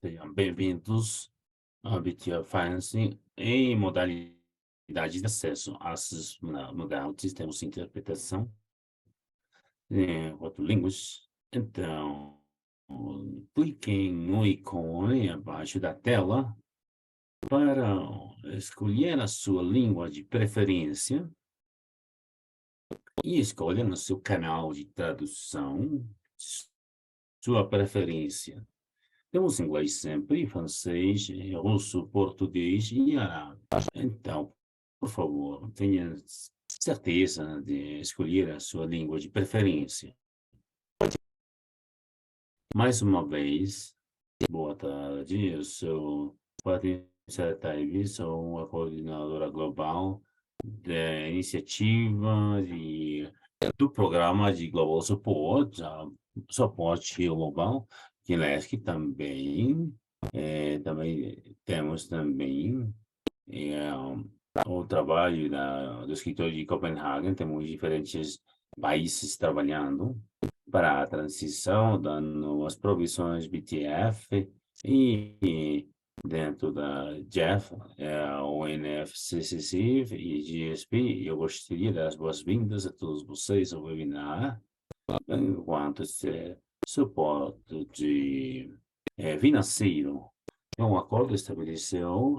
Sejam bem-vindos ao BTO Finance em modalidade de acesso às modalidades, temos interpretação em quatro línguas. Então, cliquem no ícone abaixo da tela para escolher a sua língua de preferência e escolha no seu canal de tradução sua preferência. Temos inglês sempre, francês, russo, português e árabe. Então, por favor, tenha certeza de escolher a sua língua de preferência. Mais uma vez, boa tarde, eu sou Patrícia Taibi, sou a coordenadora global da iniciativa do programa de Global Support, suporte global, que também, também temos também eh, o trabalho do escritório de Copenhagen, temos diferentes países trabalhando para a transição, dando as provisões BTF e dentro da JEF, o NFCCC e GSP. Eu gostaria de dar as boas-vindas a todos vocês ao webinar, enquanto esse suporte financeiro. Um acordo estabeleceu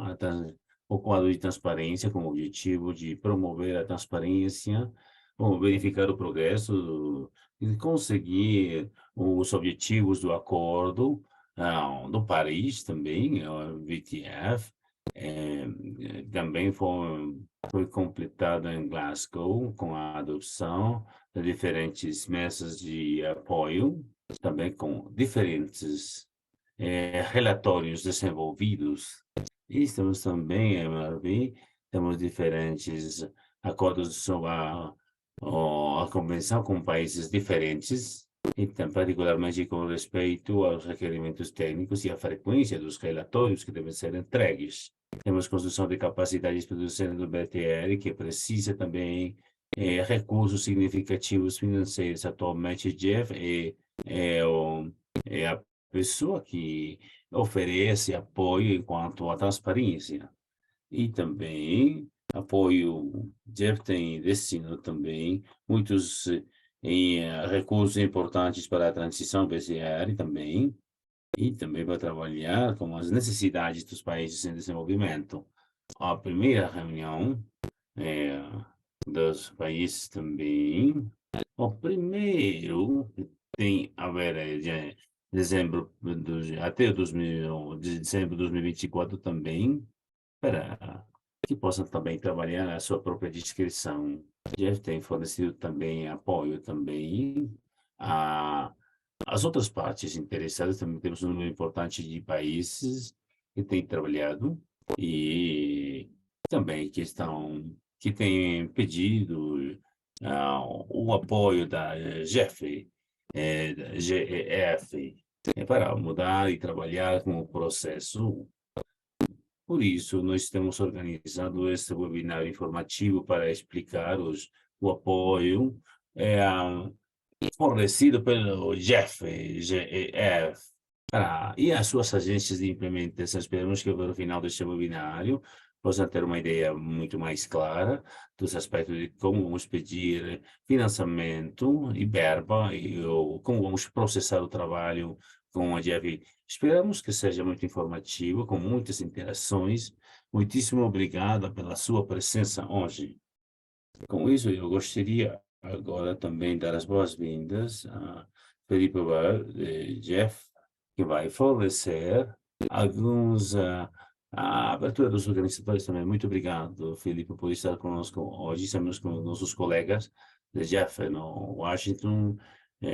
o quadro de transparência com o objetivo de promover a transparência, verificar o progresso e conseguir os objetivos do acordo do Paris também, o VTF, também foi completado em Glasgow com a adoção de diferentes mesas de apoio, também com diferentes relatórios desenvolvidos. E estamos também, MRV, temos diferentes acordos sobre a convenção com países diferentes, e particularmente com respeito aos requerimentos técnicos e à frequência dos relatórios que devem ser entregues. Temos construção de capacidades produzindo do BTR, que precisa também recursos significativos financeiros. Atualmente, Jeff é a pessoa que oferece apoio enquanto à transparência. E também apoio, Jeff tem destino também muitos recursos importantes para a transição PCR também, e também para trabalhar com as necessidades dos países em desenvolvimento. A primeira reunião é, dos países também. O primeiro tem a ver dezembro até 2000, de dezembro de 2024 também, para que possam também trabalhar a sua própria descrição. Jeff tem fornecido também apoio também a as outras partes interessadas. Também temos um número importante de países que têm trabalhado e também que têm pedido o apoio da GEF, da GEF, para mudar e trabalhar com o processo. Por isso, nós temos organizado este webinar informativo para explicar o apoio fornecido pelo GEF, e as suas agências de implementação. Esperamos que no final deste webinário possam ter uma ideia muito mais clara dos aspectos de como vamos pedir financiamento e verba ou como vamos processar o trabalho com a GEF. Esperamos que seja muito informativo, com muitas interações. Muitíssimo obrigado pela sua presença hoje. Com isso, eu gostaria agora também dar as boas-vindas a Felipe Bar, Jeff, que vai fornecer a abertura dos organizadores também. Muito obrigado, Felipe, por estar conosco hoje. Estamos com nossos colegas de Jeff no Washington.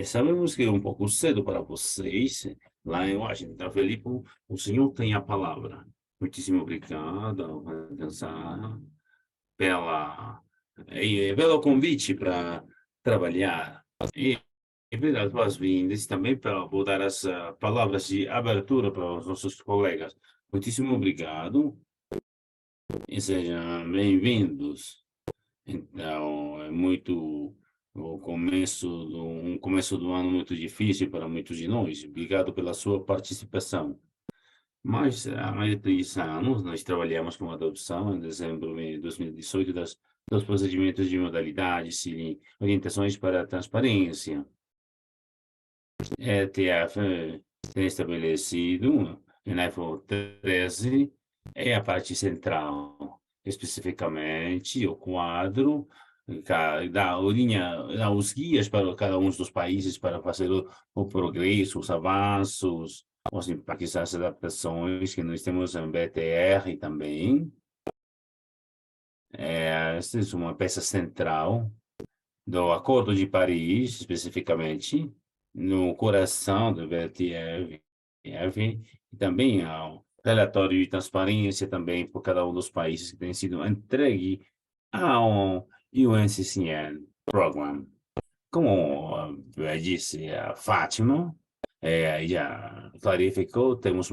Sabemos que é um pouco cedo para vocês lá em Washington. Então, Felipe, o senhor tem a palavra. Muitíssimo obrigado, Vanessa, pela pelo convite para trabalhar e pelas boas-vindas também para vou dar as palavras de abertura para os nossos colegas. Muitíssimo obrigado e sejam bem-vindos. Então, é muito um começo do ano muito difícil para muitos de nós. Obrigado pela sua participação. Mas há mais de 3 anos nós trabalhamos com a adoção, em dezembro de 2018, dos procedimentos de modalidades e orientações para a transparência. ETF tem estabelecido, na iPhone 13, é a parte central, especificamente o quadro, dá dá os guias para cada um dos países para fazer o progresso, os avanços, os impactos, as adaptações que nós temos em BTR também. Essa é uma peça central do Acordo de Paris, especificamente, no coração do VTF, e também ao relatório de transparência também por cada um dos países que tem sido entregue ao UNCCN Program. Como disse a Fátima, já clarificou, temos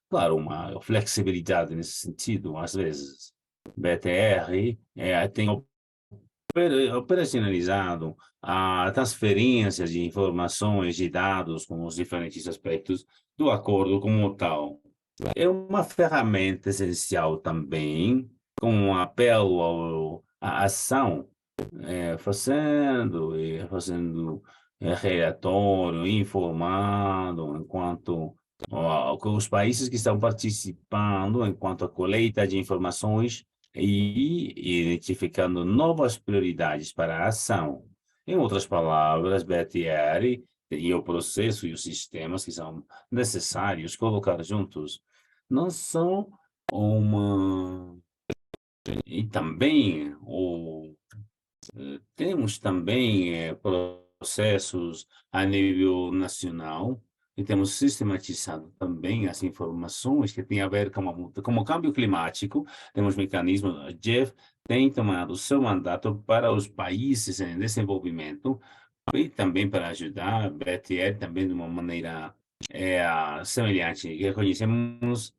claro, uma flexibilidade nesse sentido, às vezes. BTR tem operacionalizado a transferências de informações, de dados com os diferentes aspectos do acordo como tal. É uma ferramenta essencial também, com um apelo à ação, fazendo relatório, informando, enquanto com os países que estão participando, enquanto a colheita de informações e identificando novas prioridades para a ação. Em outras palavras, BTR e o processo e os sistemas que são necessários colocar juntos não são uma. E também temos também processos a nível nacional e temos sistematizado também as informações que têm a ver com o câmbio climático. Temos mecanismos, a Jeff tem tomado seu mandato para os países em desenvolvimento e também para ajudar a BTL também de uma maneira semelhante. Reconhecemos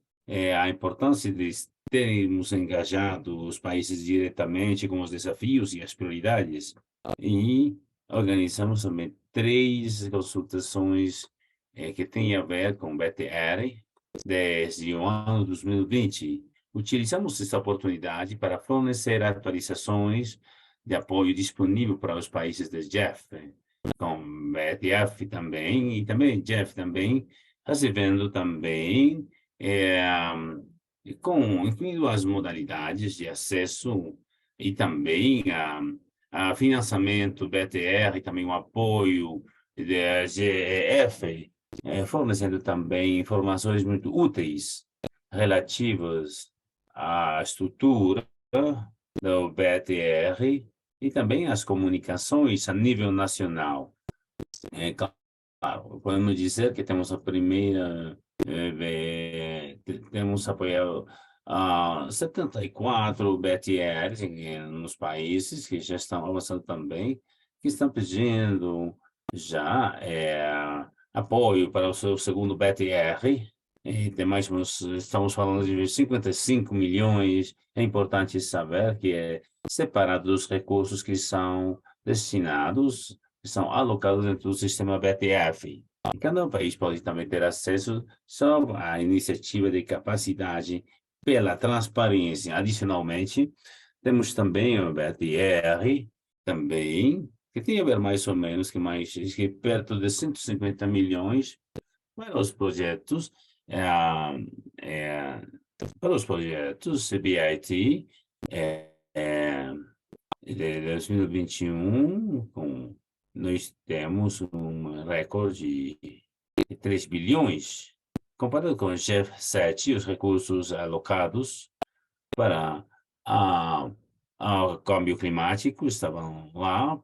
a importância de termos engajado os países diretamente com os desafios e as prioridades e organizamos também 3 consultações que têm a ver com BTR desde o ano 2020. Utilizamos essa oportunidade para fornecer atualizações de apoio disponível para os países de Jeff, com BTF também, e também Jeff também, recebendo também, eh, incluindo as modalidades de acesso e também a financiamento BTR, também o apoio da GEF, fornecendo também informações muito úteis relativas à estrutura do BTR e também as comunicações a nível nacional. Claro, podemos dizer que temos a primeira, temos apoiado 74 BTRs nos países que já estão avançando também, que estão pedindo já apoio para o seu segundo BTR. E tem mais, estamos falando de 55 milhões. É importante saber que é separado dos recursos que são destinados, que são alocados dentro do sistema BTF. E cada país pode também ter acesso só à iniciativa de capacidade pela transparência. Adicionalmente, temos também o BTR, também, que tem a ver mais ou menos que perto de 150 milhões para os projetos, eh, eh, para os projetos CBIT, de 2021, nós temos um recorde de 3 bilhões. Comparado com o GEF7, os recursos alocados para a, o câmbio climático estavam lá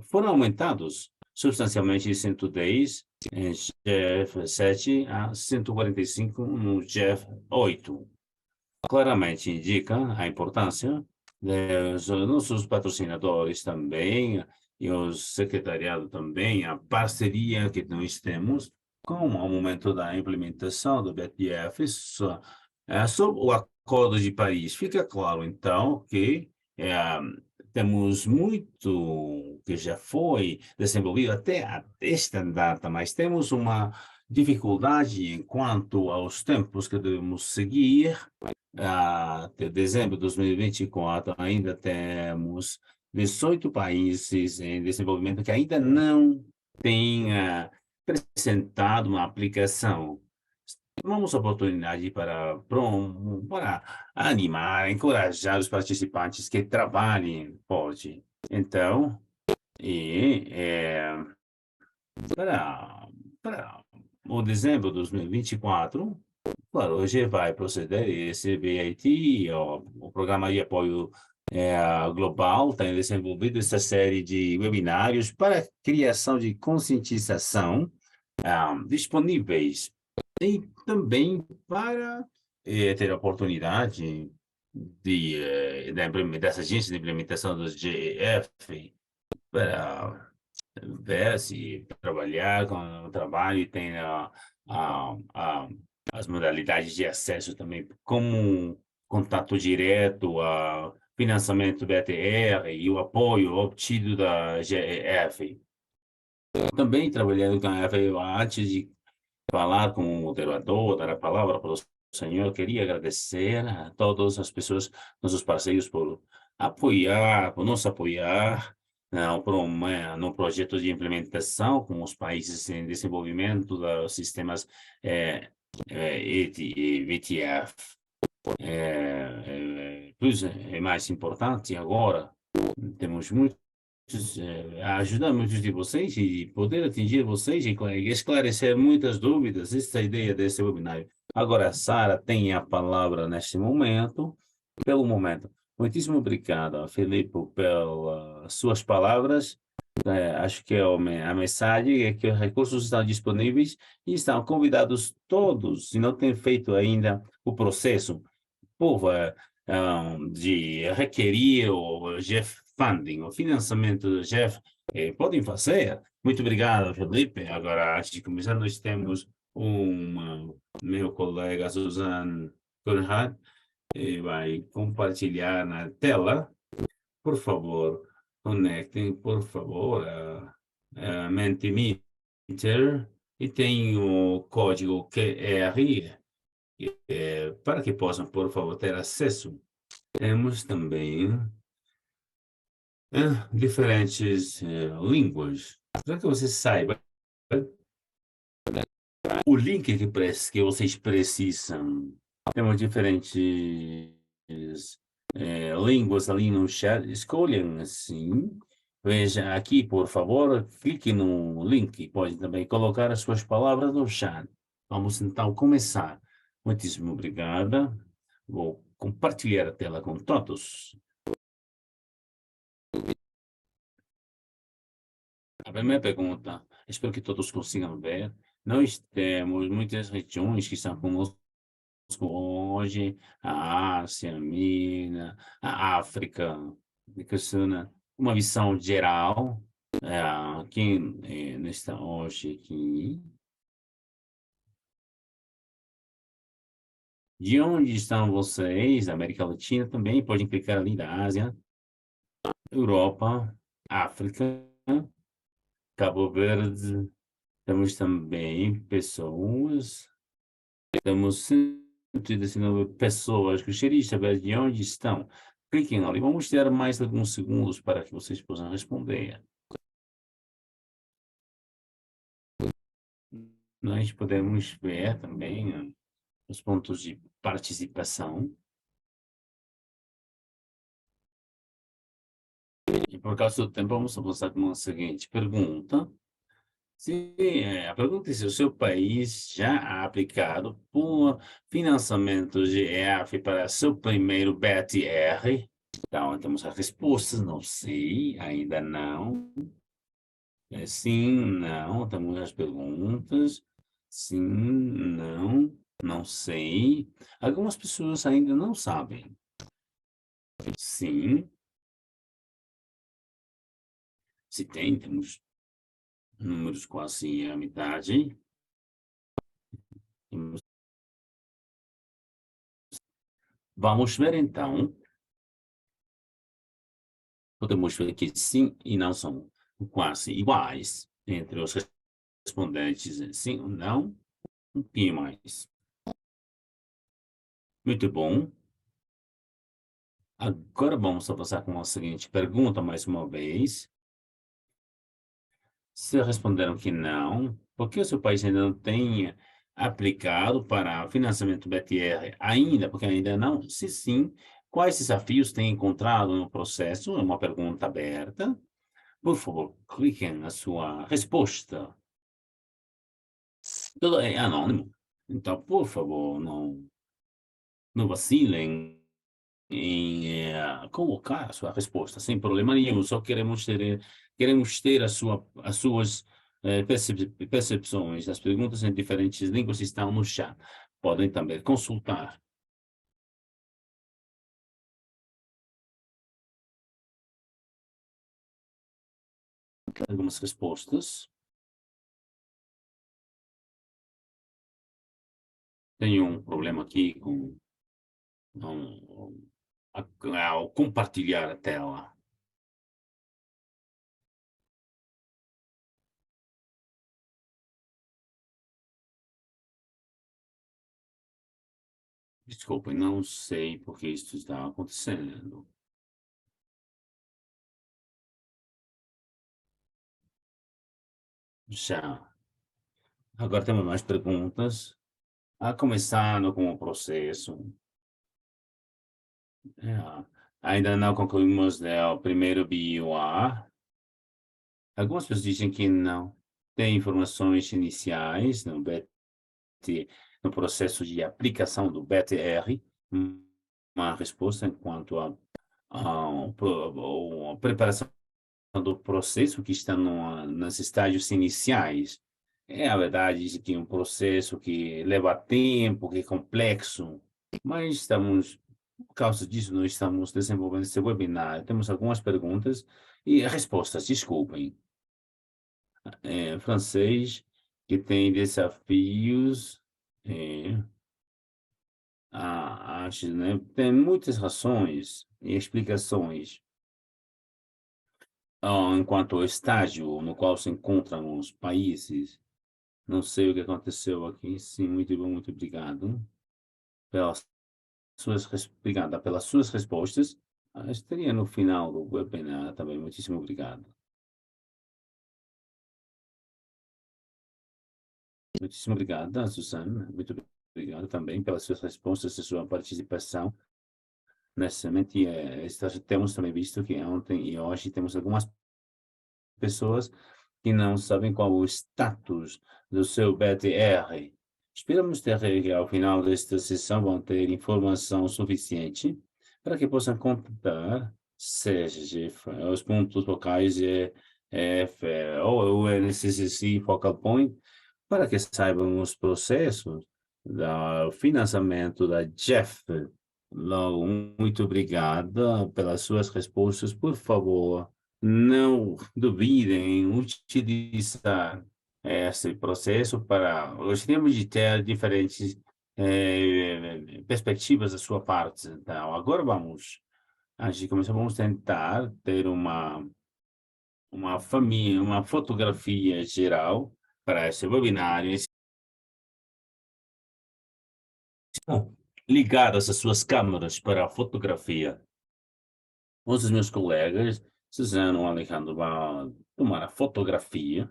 foram aumentados substancialmente de 110 em GEF7 a 145 no GEF8. Claramente indica a importância dos nossos patrocinadores também, e o secretariado também, a parceria que nós temos com o momento da implementação do BTF sobre o Acordo de Paris. Fica claro, então, que temos muito que já foi desenvolvido até esta data, mas temos uma dificuldade quanto aos tempos que devemos seguir. Até dezembro de 2024, ainda temos 18 países em desenvolvimento que ainda não têm apresentado uma aplicação. Tomamos a oportunidade para animar, encorajar os participantes que trabalhem, pode. Então, e, para, para o dezembro de 2024, claro, hoje vai proceder esse BIT, o Programa de Apoio Global, tem desenvolvido essa série de webinários para criação de conscientização disponíveis e também para ter a oportunidade dessa agência de implementação do GEF para ver se trabalhar com o trabalho e tem a, a, as modalidades de acesso também, como contato direto a financiamento BTR e o apoio obtido da GEF. Também trabalhando com a GEF antes de falar com o moderador, dar a palavra para o senhor, queria agradecer a todas as pessoas, nossos parceiros, por apoiar, por nos apoiar no projeto de implementação com os países em desenvolvimento dos sistemas VTF. É mais importante agora, temos muitos ajudar muitos de vocês e poder atingir vocês e esclarecer muitas dúvidas, essa é a ideia desse webinário. Agora, a Sara tem a palavra neste momento, pelo momento. Muitíssimo obrigado, Felipe, pelas suas palavras. Acho que a mensagem é que os recursos estão disponíveis e estão convidados todos, se não têm feito ainda o processo, por de requerir o Jeff Funding, o financiamento do Jeff, podem fazer. Muito obrigado, Felipe. Agora, antes de começar, nós temos meu colega Suzanne Conrad, vai compartilhar na tela. Por favor, conectem, por favor, a Mentimeter e tem o código QR para que possam, por favor, ter acesso. Temos também diferentes línguas. Para que você saiba, o link que vocês precisam. Temos diferentes línguas ali no chat. Escolham assim. Veja aqui, por favor, clique no link. Pode também colocar as suas palavras no chat. Vamos então começar. Muitíssimo obrigada. Vou compartilhar a tela com todos. A primeira pergunta, espero que todos consigam ver. Nós temos muitas regiões que estão conosco hoje, a Ásia, a Mina, a África, uma visão geral, quem está hoje aqui. De onde estão vocês? América Latina também, podem clicar ali da Ásia, Europa, África, Cabo Verde, temos também pessoas, temos 119 pessoas. Gostaria de saber de onde estão. Cliquem ali, vamos ter mais alguns segundos para que vocês possam responder. Nós podemos ver também os pontos de participação. E por causa do tempo, vamos avançar com a seguinte pergunta. A pergunta é se o seu país já ha aplicado por financiamento GF para seu primeiro BTR. Então, temos as respostas, não sei, ainda não. Sim, não, temos as perguntas. Sim, não, não sei. Algumas pessoas ainda não sabem. Sim, se tem, temos números quase a metade. Vamos ver então. Podemos ver que sim e não são quase iguais entre os respondentes sim ou não. Um pouquinho mais. Muito bom. Agora vamos avançar com a seguinte pergunta mais uma vez. Se responderam que não, por que o seu país ainda não tem aplicado para financiamento BTR ainda? Porque ainda não? Se sim, quais desafios tem encontrado no processo? É uma pergunta aberta. Por favor, clique na sua resposta. Tudo é anônimo. Então, por favor, não vacilem em colocar a sua resposta sem problema nenhum. Só queremos ter as suas percepções. As perguntas em diferentes línguas estão no chat. Podem também consultar algumas respostas. Tenho um problema aqui com ao compartilhar a tela. Desculpem, não sei por que isso está acontecendo. Já. Agora temos mais perguntas. Começando com o processo. É, ainda não concluímos, né, o primeiro BIOA. Algumas pessoas dizem que não tem informações iniciais no BT, no processo de aplicação do BTR, uma resposta enquanto a preparação do processo que está nos estágios iniciais. É a verdade que é um processo que leva tempo, que é complexo, mas por causa disso, nós estamos desenvolvendo esse webinar. Temos algumas perguntas e respostas, desculpem. Francês, que tem desafios, é, acho, né? Tem muitas razões e explicações enquanto ao estágio no qual se encontram os países. Não sei o que aconteceu aqui. Sim, muito bom, muito obrigado pelas obrigada pelas suas respostas. Estaria no final do webinar também. Muitíssimo obrigado. Muitíssimo obrigada, Susana. Muito obrigado também pelas suas respostas e sua participação. Nessa mente, temos também visto que ontem e hoje temos algumas pessoas que não sabem qual o status do seu BTR. Esperamos ter que, ao final desta sessão, vão ter informação suficiente para que possam completar, seja os pontos focais F, ou o NCCC Focal Point, para que saibam os processos do financiamento da Jeff. Logo, muito obrigada pelas suas respostas. Por favor, não duvidem em utilizar esse processo para. Gostaríamos de ter diferentes perspectivas da sua parte. Então, agora antes de começar, vamos tentar ter uma família, uma fotografia geral para esse webinar. Ligadas as suas câmeras para a fotografia. Um dos meus colegas, Suzano e Alejandro, vão tomar a fotografia.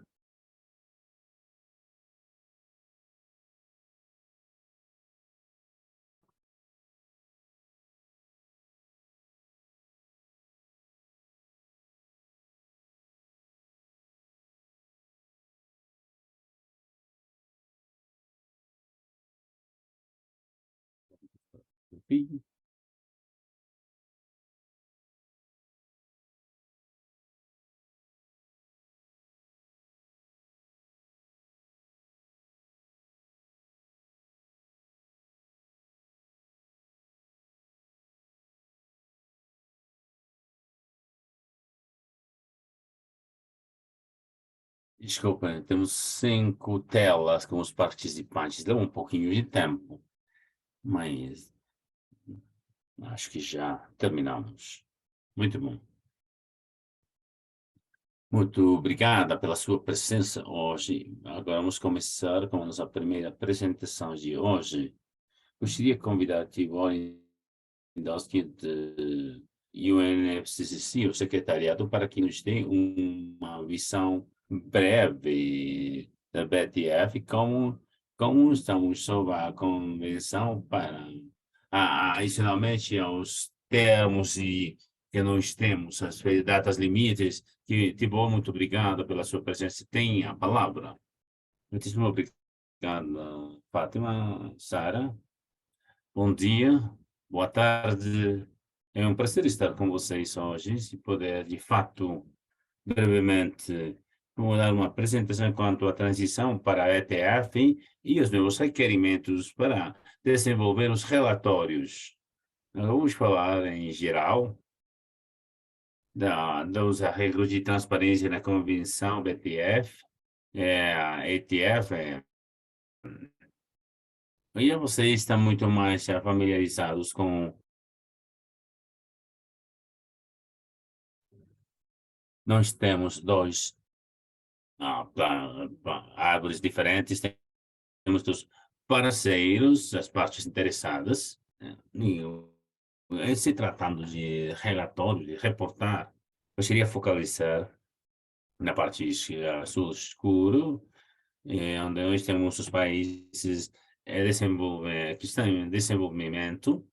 Desculpa, temos 5 telas com os participantes. Leva um pouquinho de tempo, mas acho que já terminamos. Muito bom. Muito obrigada pela sua presença hoje. Agora vamos começar com a nossa primeira apresentação de hoje. Gostaria de convidar Tivoli Doski de UNFCCC, o secretariado, para que nos dê uma visão breve da BTF, como estamos sob a convenção para, adicionalmente aos termos que nós temos, as datas limites, que, Tibor, muito obrigado pela sua presença. Tem a palavra. Muitíssimo obrigado, Fátima, Sara. Bom dia, boa tarde. É um prazer estar com vocês hoje. Se puder, de fato, brevemente, vou dar uma apresentação quanto à transição para a ETF e os novos requerimentos para desenvolver os relatórios. Nós vamos falar, em geral, dos arreglos de transparência na Convenção BTF, a ETF, e vocês estão muito mais familiarizados com. Nós temos dois árvores diferentes, temos dos parceiros, as partes interessadas, né? Em se tratando de relatório, de reportar, eu queria focalizar na parte sul escuro, onde nós temos os países que estão em desenvolvimento,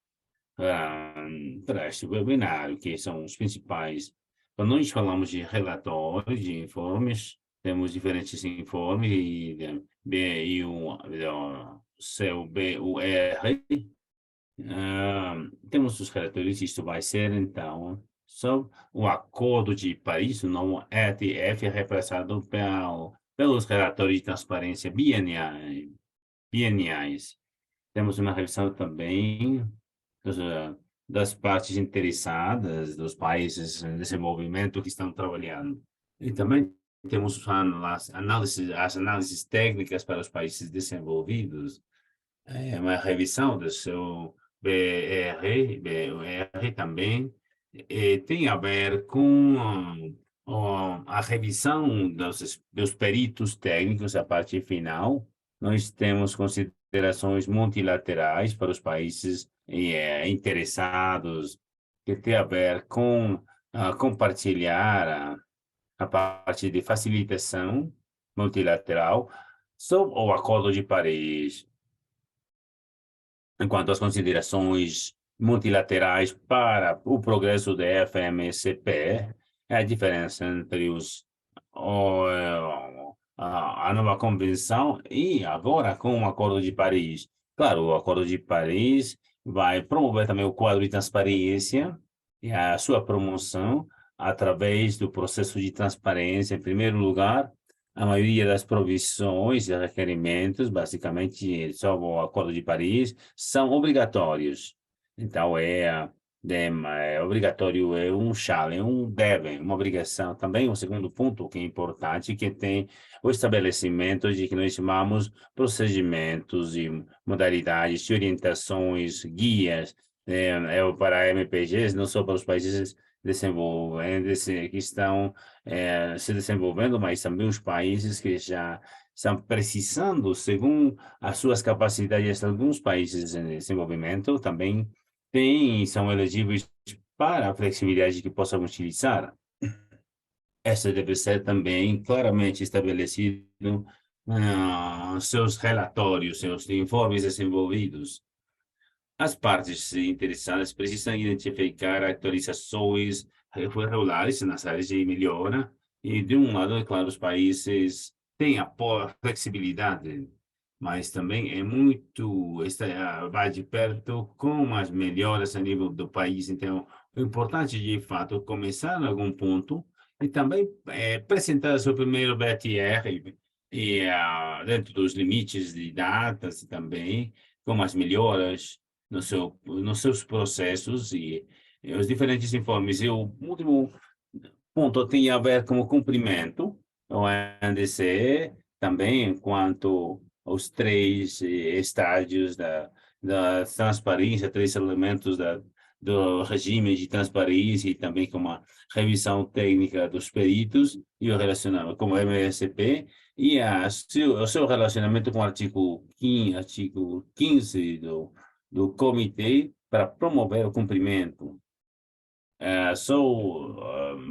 para este webinar, que são os principais. Quando nós falamos de relatórios, de informes, temos diferentes informes, e o seu BUR, temos os relatórios, isto vai ser, então, só o Acordo de Paris, o novo ETF, é representado pelos relatórios de transparência bieniais. Temos uma revisão também dos, das partes interessadas, dos países em desenvolvimento que estão trabalhando. E também temos as análises técnicas para os países desenvolvidos, uma revisão do seu BR também, tem a ver com a revisão dos peritos técnicos, a parte final. Nós temos considerações multilaterais para os países interessados, que tem a ver com compartilhar a parte de facilitação multilateral sobre o Acordo de Paris, enquanto às considerações multilaterais para o progresso da FMCP, é a diferença entre a nova convenção e agora com o Acordo de Paris. Claro, o Acordo de Paris vai promover também o quadro de transparência e a sua promoção através do processo de transparência, em primeiro lugar. A maioria das provisões e requerimentos, basicamente, sobre o Acordo de Paris, são obrigatórios. Então, é obrigatório, é um chale, é um deve, uma obrigação. Também um segundo ponto que é importante, que tem o estabelecimento de que nós chamamos procedimentos e modalidades de orientações, guias, para MPGs, não só para os países desenvolvendo, que estão se desenvolvendo, mas também os países que já estão precisando, segundo as suas capacidades, alguns países em desenvolvimento também são elegíveis para a flexibilidade que possam utilizar. Essa deve ser também claramente estabelecido seus relatórios, seus informes desenvolvidos. As partes interessadas precisam identificar atualizações regulares nas áreas de melhora e, de um lado, é claro, os países têm a flexibilidade, mas também vai de perto com as melhoras a nível do país. Então, o importante, de fato, é começar em algum ponto e também apresentar seu primeiro BTR dentro dos limites de datas também, com as melhoras nos seus processos e os diferentes informes. E o último ponto tem a ver com o cumprimento, o NDC, também quanto aos três estágios da transparência, três elementos do regime de transparência e também com uma revisão técnica dos peritos e o relacionamento com o MSP e o seu relacionamento com o artigo 15 do comitê para promover o cumprimento. Sou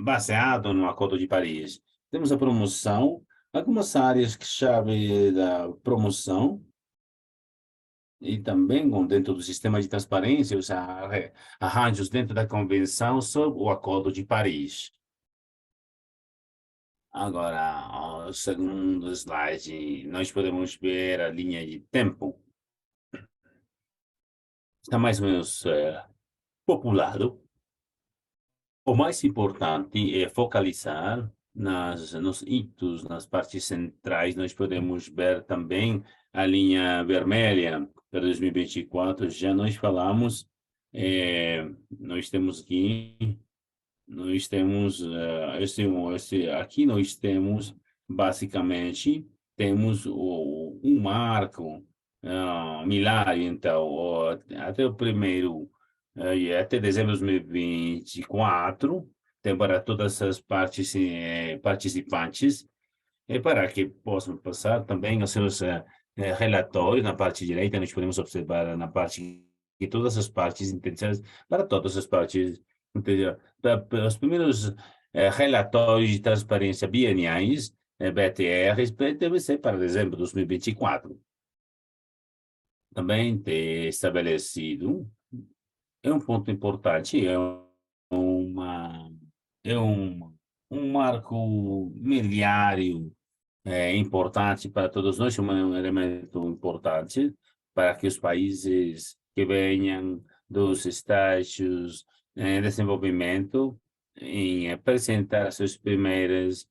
baseado no Acordo de Paris. Temos a promoção, algumas áreas que chave da promoção e também dentro do sistema de transparência, os arranjos dentro da Convenção sobre o Acordo de Paris. Agora, o segundo slide, nós podemos ver a linha de tempo. Está mais ou menos populado. O mais importante é focalizar nos hitos, nas partes centrais. Nós podemos ver também a linha vermelha para 2024. Já nós falamos, nós temos aqui, aqui nós temos, basicamente, temos um marco milário, então, até o primeiro e até dezembro de 2024, tem para todas as partes participantes, e para que possam passar também os seus relatórios na parte direita, nós podemos observar na parte que todas as partes interessadas, para todas as partes, entendeu? Os primeiros relatórios de transparência bieniais, BTRs, deve ser para dezembro de 2024. Também ter estabelecido é um ponto importante, uma, é um marco miliário importante para todos nós, um elemento importante para que os países que venham dos estágios de desenvolvimento em apresentar seus primeiros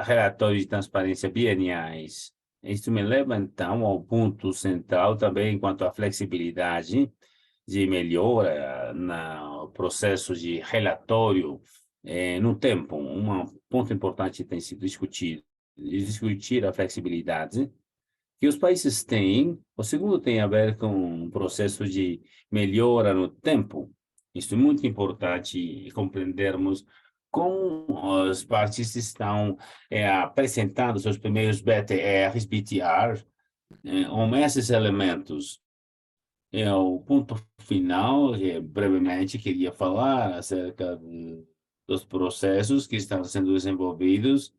relatórios de transparência bieniais. Isso me leva, então, ao ponto central também quanto à flexibilidade de melhora no processo de relatório no tempo. Um ponto importante tem sido discutir a flexibilidade que os países têm. O segundo tem a ver com um processo de melhora no tempo. Isso é muito importante compreendermos como as partes estão apresentando seus primeiros BTRs, esses elementos o ponto final, brevemente, queria falar acerca dos processos que estão sendo desenvolvidos.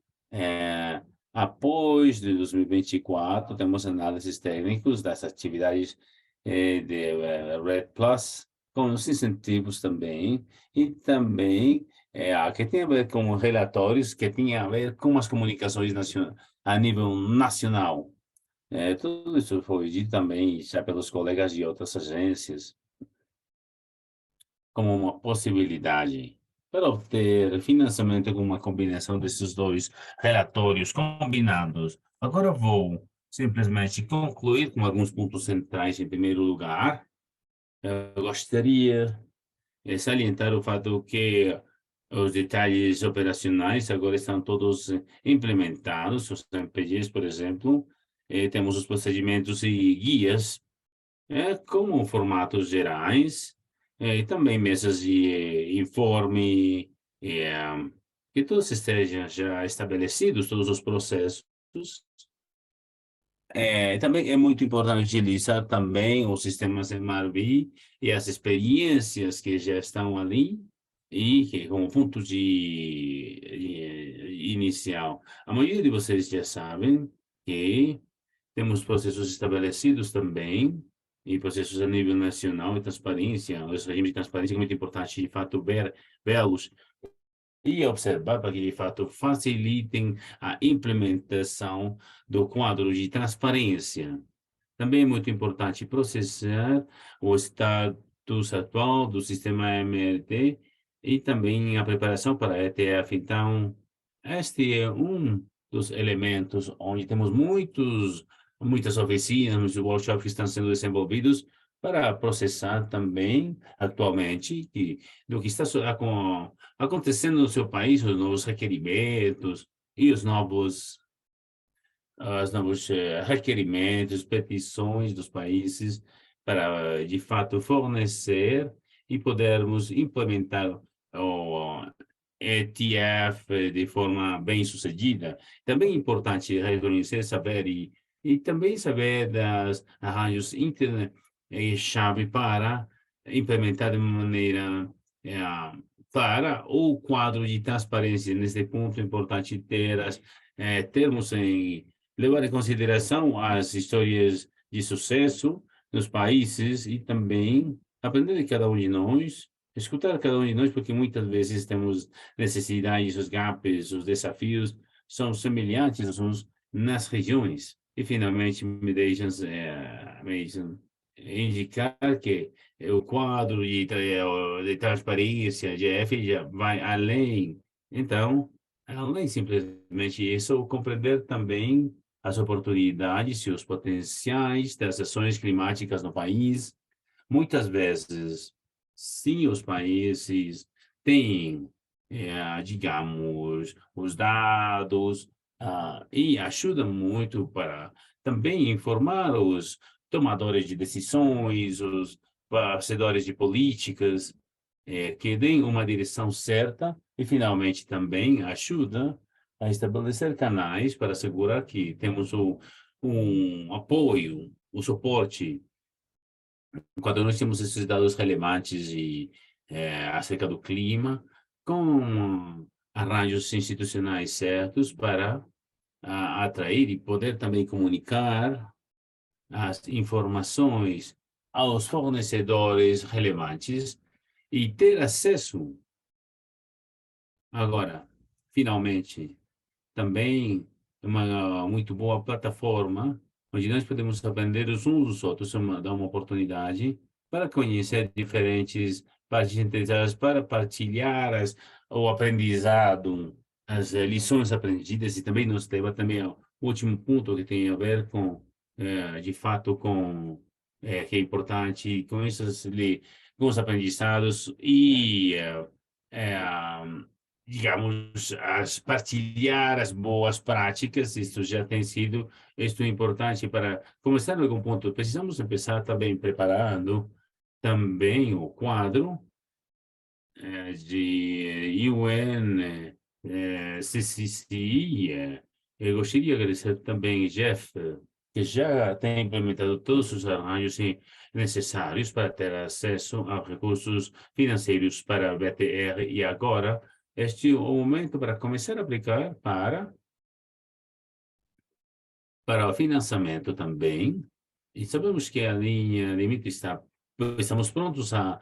Após de 2024, temos análises técnicos das atividades de Red Plus, com os incentivos também, e também que tem a ver com relatórios, que tem a ver com as comunicações a nível nacional. Tudo isso foi dito também já pelos colegas de outras agências, como uma possibilidade para obter financiamento com uma combinação desses dois relatórios combinados. Agora vou simplesmente concluir com alguns pontos centrais. Em primeiro lugar, eu gostaria de salientar o fato que os detalhes operacionais agora estão todos implementados, os MPGs, por exemplo, temos os procedimentos e guias como formatos gerais, e também mesas de informe, que todos estejam já estabelecidos, todos os processos. Também é muito importante utilizar também os sistemas MRV e as experiências que já estão ali, e que como ponto inicial. A maioria de vocês já sabem que temos processos estabelecidos também, e processos a nível nacional e transparência. Os regimes de transparência é muito importante, de fato, vê-los e observar para que, de fato, facilitem a implementação do quadro de transparência. Também é muito importante processar o status atual do sistema MLT e também a preparação para a ETF. Então, este é um dos elementos onde temos muitas oficinas, muitos workshops que estão sendo desenvolvidos para processar também, atualmente, do que está acontecendo no seu país, os novos requerimentos e os novos requerimentos, petições dos países para, de fato, fornecer e podermos implementar o ETF de forma bem-sucedida. Também é importante reconhecer, saber e também saber das arranjos chave para implementar de maneira clara o quadro de transparência. Nesse ponto, é importante termos levar em consideração as histórias de sucesso nos países e também aprender de cada um de nós, escutar cada um de nós, porque muitas vezes temos necessidades, os gaps, os desafios são semelhantes uns nas regiões. E, finalmente, me deixam indicar que o quadro de transparência de F já vai além. Então, além simplesmente isso, compreender também as oportunidades e os potenciais das ações climáticas no país. Muitas vezes, sim, os países têm, digamos, os dados, e ajuda muito para também informar os tomadores de decisões, os fazedores de políticas, que deem uma direção certa e, finalmente, também ajuda a estabelecer canais para assegurar que temos um apoio, o suporte quando nós temos esses dados relevantes acerca do clima, com arranjos institucionais certos para atrair e poder também comunicar as informações aos fornecedores relevantes e ter acesso agora, finalmente, também é uma muito boa plataforma onde nós podemos aprender uns dos outros, dar uma oportunidade para conhecer diferentes partes interessadas, para partilhar o aprendizado, as lições aprendidas e também nos leva também ao último ponto que tem a ver com, de fato, com que é importante com com os aprendizados e é, digamos, partilhar as boas práticas, isso já tem sido isto é importante para começar em algum ponto. Precisamos começar também preparando também o quadro de UN, CCC. Eu gostaria de agradecer também, Jeff, que já tem implementado todos os arranjos necessários para ter acesso a recursos financeiros para a BTR e agora este é o momento para começar a aplicar para o financiamento também. E sabemos que a linha limite estamos prontos a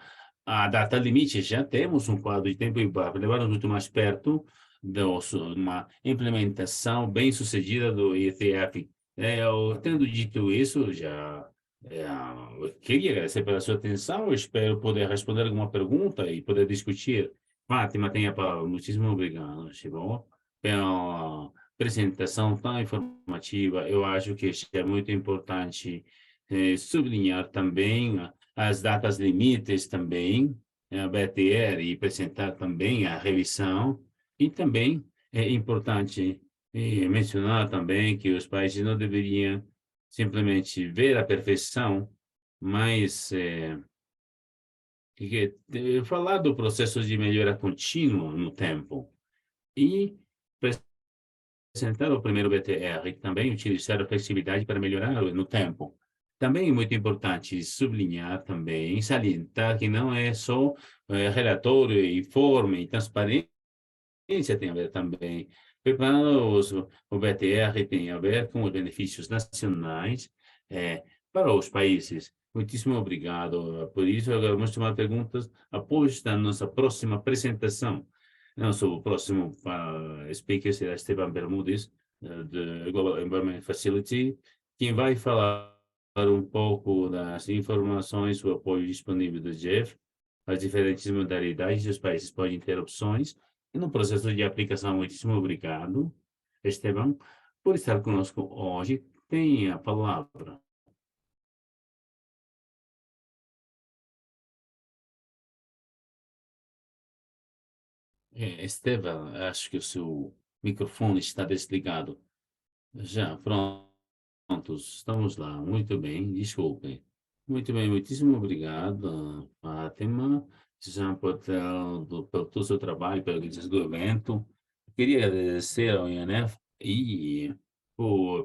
data limite, já temos um quadro de tempo para levar-nos muito mais perto de uma implementação bem-sucedida do ETF. Tendo dito isso, eu queria agradecer pela sua atenção, eu espero poder responder alguma pergunta e poder discutir. Fátima, tenha a palavra. Muitíssimo obrigado, Chibon, pela apresentação tão informativa. Eu acho que é muito importante sublinhar também as datas limites também, a BTR, e apresentar também a revisão. E também é importante mencionar também que os países não deveriam simplesmente ver a perfeição, mas falar do processo de melhora contínua no tempo e apresentar o primeiro BTR e também utilizar a flexibilidade para melhorar no tempo. Também é muito importante sublinhar também, salientar que não é só relatório, informe e transparência tem a ver também. O BTR tem a ver com os benefícios nacionais para os países. Muitíssimo obrigado por isso. Agora vamos tomar perguntas após a nossa próxima apresentação. Nosso próximo speaker será Esteban Bermúdez, do Global Environment Facility, quem vai falar um pouco das informações, o apoio disponível do Jeff, as diferentes modalidades, os países podem ter opções, e no processo de aplicação. Muitíssimo obrigado, Esteban, por estar conosco hoje. Tem a palavra. Esteban, acho que o seu microfone está desligado. Já, prontos, estamos lá. Muito bem, desculpe. Muito bem, muitíssimo obrigado, Fátima, já pelo todo o seu trabalho, pela organização do evento. Queria agradecer ao INF e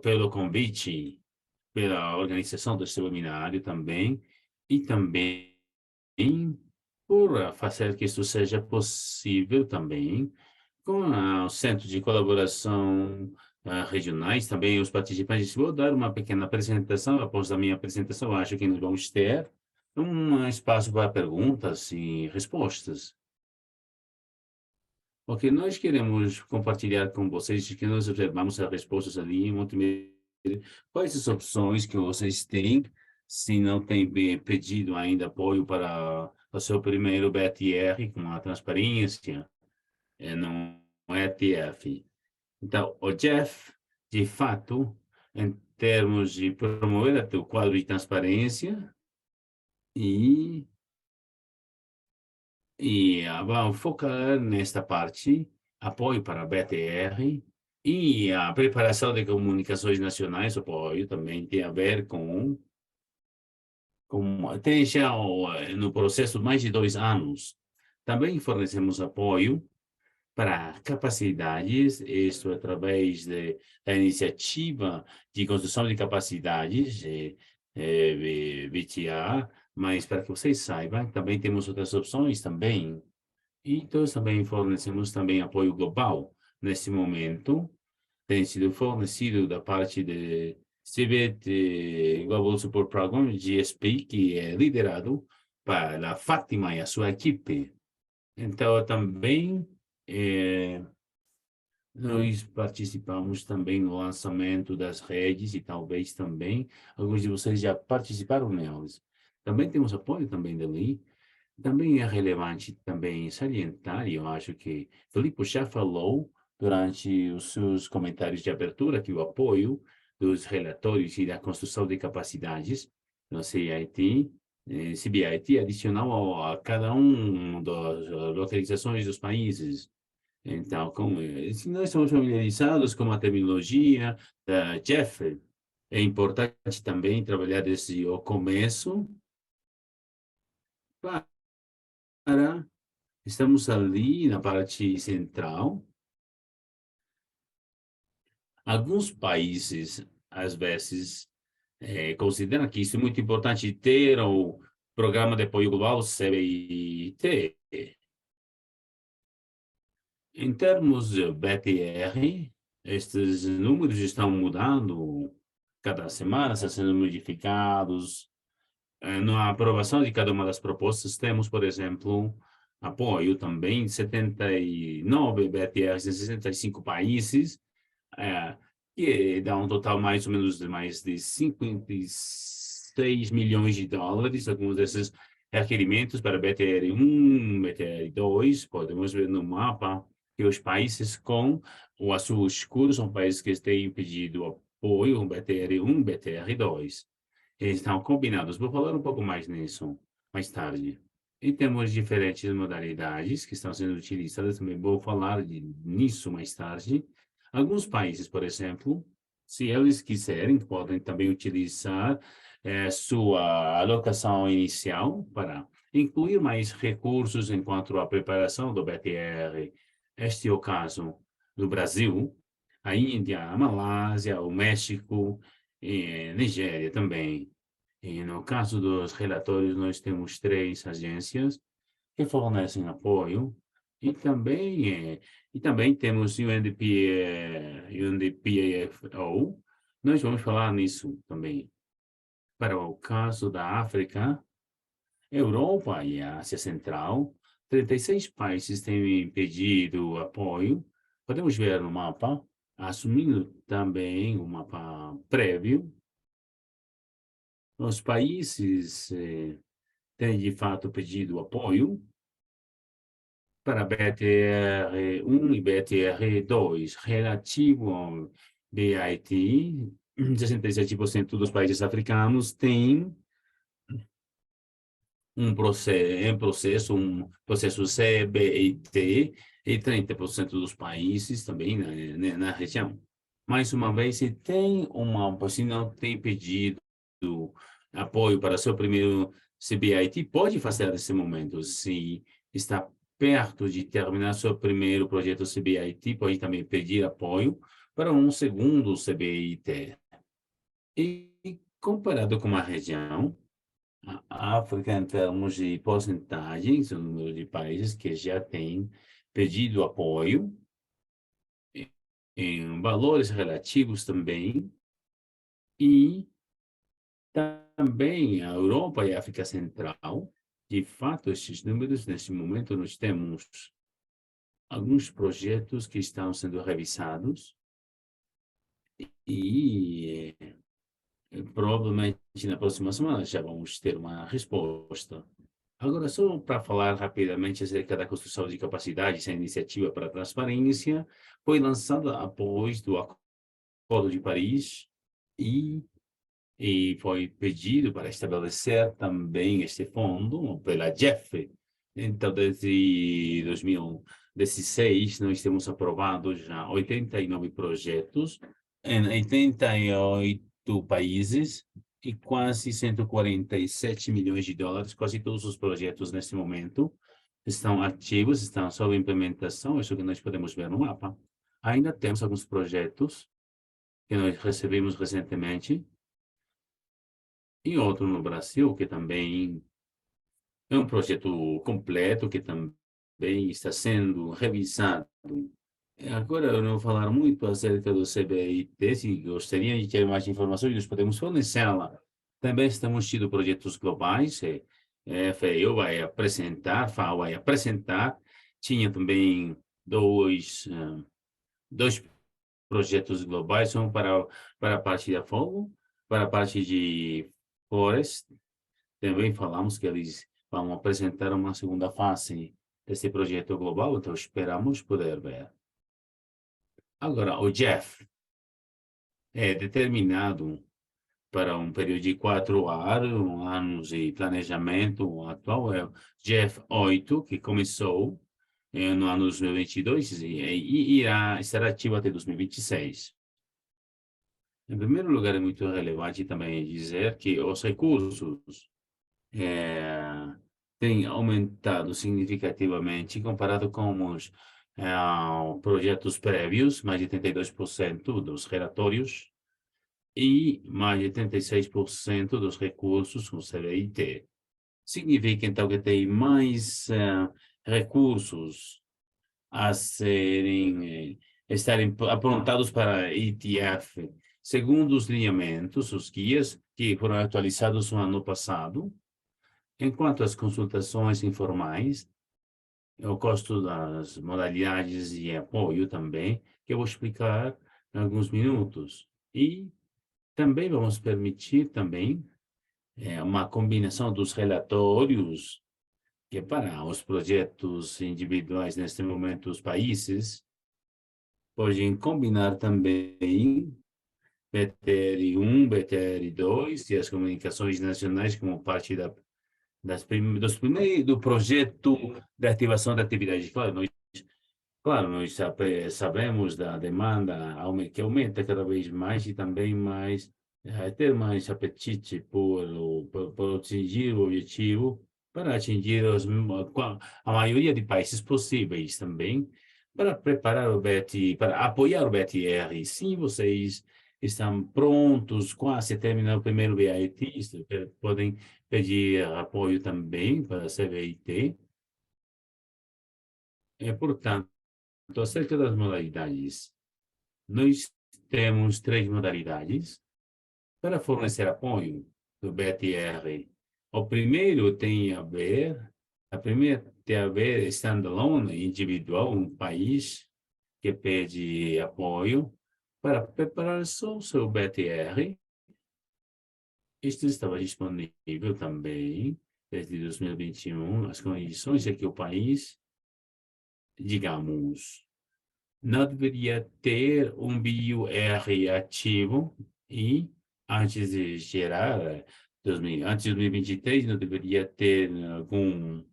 pelo convite, pela organização do seminário também, e também por fazer que isso seja possível também, com o Centro de Colaboração regionais, também os participantes. Vou dar uma pequena apresentação, após a minha apresentação, acho que nós vamos ter um espaço para perguntas e respostas. Porque nós queremos compartilhar com vocês que nós observamos as respostas ali em Montevideo. Quais as opções que vocês têm, se não têm pedido ainda apoio para o seu primeiro BTR, com a transparência, não é ETF. Então, o Jeff, de fato, em termos de promover o quadro de transparência e, vamos focar nesta parte, apoio para a BTR e a preparação de comunicações nacionais, apoio também tem a ver tem já no processo mais de 2 anos. Também fornecemos apoio para capacidades, isto através da iniciativa de construção de capacidades, VTA, mas para que vocês saibam, também temos outras opções também, e nós também fornecemos também apoio global. Nesse momento, tem sido fornecido da parte de CBT Global Support Program, GSP, que é liderado pela Fátima e a sua equipe. Então, também nós participamos também no lançamento das redes e talvez também alguns de vocês já participaram nelas. Também temos apoio também dali. Também é relevante também salientar, e eu acho que Filipe já falou durante os seus comentários de abertura, que o apoio dos relatórios e da construção de capacidades no CIT, CBIT, adicional a cada um das localizações dos países. Então, se nós estamos familiarizados com a terminologia da Jeff, é importante também trabalhar desde o começo para estamos ali na parte central. Alguns países, às vezes, consideram que isso é muito importante ter o Programa de Apoio Global, CBIT. Em termos de BTR, estes números estão mudando cada semana, estão sendo modificados. Na aprovação de cada uma das propostas, temos, por exemplo, apoio também de 79 BTRs em 65 países, que dá um total mais ou menos de mais de 56 milhões de dólares, alguns desses requerimentos para BTR1, BTR2, podemos ver no mapa que os países com o azul escuro são países que têm pedido apoio, BTR1, BTR2. Eles estão combinados. Vou falar um pouco mais nisso mais tarde. E temos diferentes modalidades que estão sendo utilizadas, também vou falar nisso mais tarde. Alguns países, por exemplo, se eles quiserem, podem também utilizar sua alocação inicial para incluir mais recursos enquanto a preparação do BTR. Este é o caso do Brasil, a Índia, a Malásia, o México e Nigéria também. E no caso dos relatórios, nós temos 3 agências que fornecem apoio e também temos UNDP-AFO. Nós vamos falar nisso também. Para o caso da África, Europa e Ásia Central, 36 países têm pedido apoio. Podemos ver no mapa, assumindo também o mapa prévio. Os países têm, de fato, pedido apoio para BTR1 e BTR2, relativo ao BIT, 67% dos países africanos têm um processo CBIT e 30% dos países também na região. Mais uma vez, se não tem pedido apoio para seu primeiro CBIT, pode fazer nesse momento. Se está perto de terminar seu primeiro projeto CBIT, pode também pedir apoio para um segundo CBIT. E comparado com a região, a África, em termos de porcentagens, o número de países que já têm pedido apoio, em valores relativos também, e também a Europa e a África Central, de fato, esses números, neste momento, nós temos alguns projetos que estão sendo revisados e provavelmente na próxima semana já vamos ter uma resposta. Agora, só para falar rapidamente acerca da construção de capacidade, essa iniciativa para a transparência foi lançada após do Acordo de Paris e foi pedido para estabelecer também este fundo pela JEF. Então, desde 2016, nós temos aprovado já 89 projetos em 88 países e quase 147 milhões de dólares. Quase todos os projetos, nesse momento, estão ativos, estão sob implementação, isso que nós podemos ver no mapa. Ainda temos alguns projetos que nós recebemos recentemente, e outro no Brasil, que também é um projeto completo, que também está sendo revisado. Agora, eu não vou falar muito acerca do CBIT, se gostaria de ter mais informações, nós podemos fornecê-la. Também estamos tendo projetos globais, FAO vai apresentar, FAO vai apresentar. Tinha também dois projetos globais, um para a parte da fogo, para a parte de Forest. Também falamos que eles vão apresentar uma segunda fase desse projeto global, então esperamos poder ver. Agora, o Jeff é determinado para um período de 4 anos de planejamento. O atual é o Jeff 8, que começou no ano 2022 e estará ativo até 2026. Em primeiro lugar, é muito relevante também dizer que os recursos têm aumentado significativamente comparado com os projetos prévios, mais de 82% dos relatórios e mais de 36% dos recursos com CBIT. Significa, então, que tem mais recursos a estarem aprontados para ETF, segundo os lineamentos, os guias, que foram atualizados no ano passado. Enquanto as consultações informais, o custo das modalidades de apoio também, que eu vou explicar em alguns minutos. E também vamos permitir também uma combinação dos relatórios, que para os projetos individuais, neste momento, os países podem combinar também BTR1, BTR2 e as comunicações nacionais como parte do projeto de ativação da atividade. Claro, nós sabemos da demanda que aumenta cada vez mais e também ter mais apetite por atingir o objetivo, para atingir a maioria de países possíveis também, para preparar o BT, para apoiar o BTR. Sim, vocês estão prontos, quase terminando o primeiro BIT, podem pedir apoio também para a CBIT. Portanto, acerca das modalidades, nós temos 3 modalidades para fornecer apoio do BTR. O primeiro a primeira tem a ver standalone, individual, um país que pede apoio para preparar só o seu BTR. Isto estava disponível também desde 2021. As condições é que o país, digamos, não deveria ter um BUR ativo e antes de gerar, antes de 2023, não deveria ter algum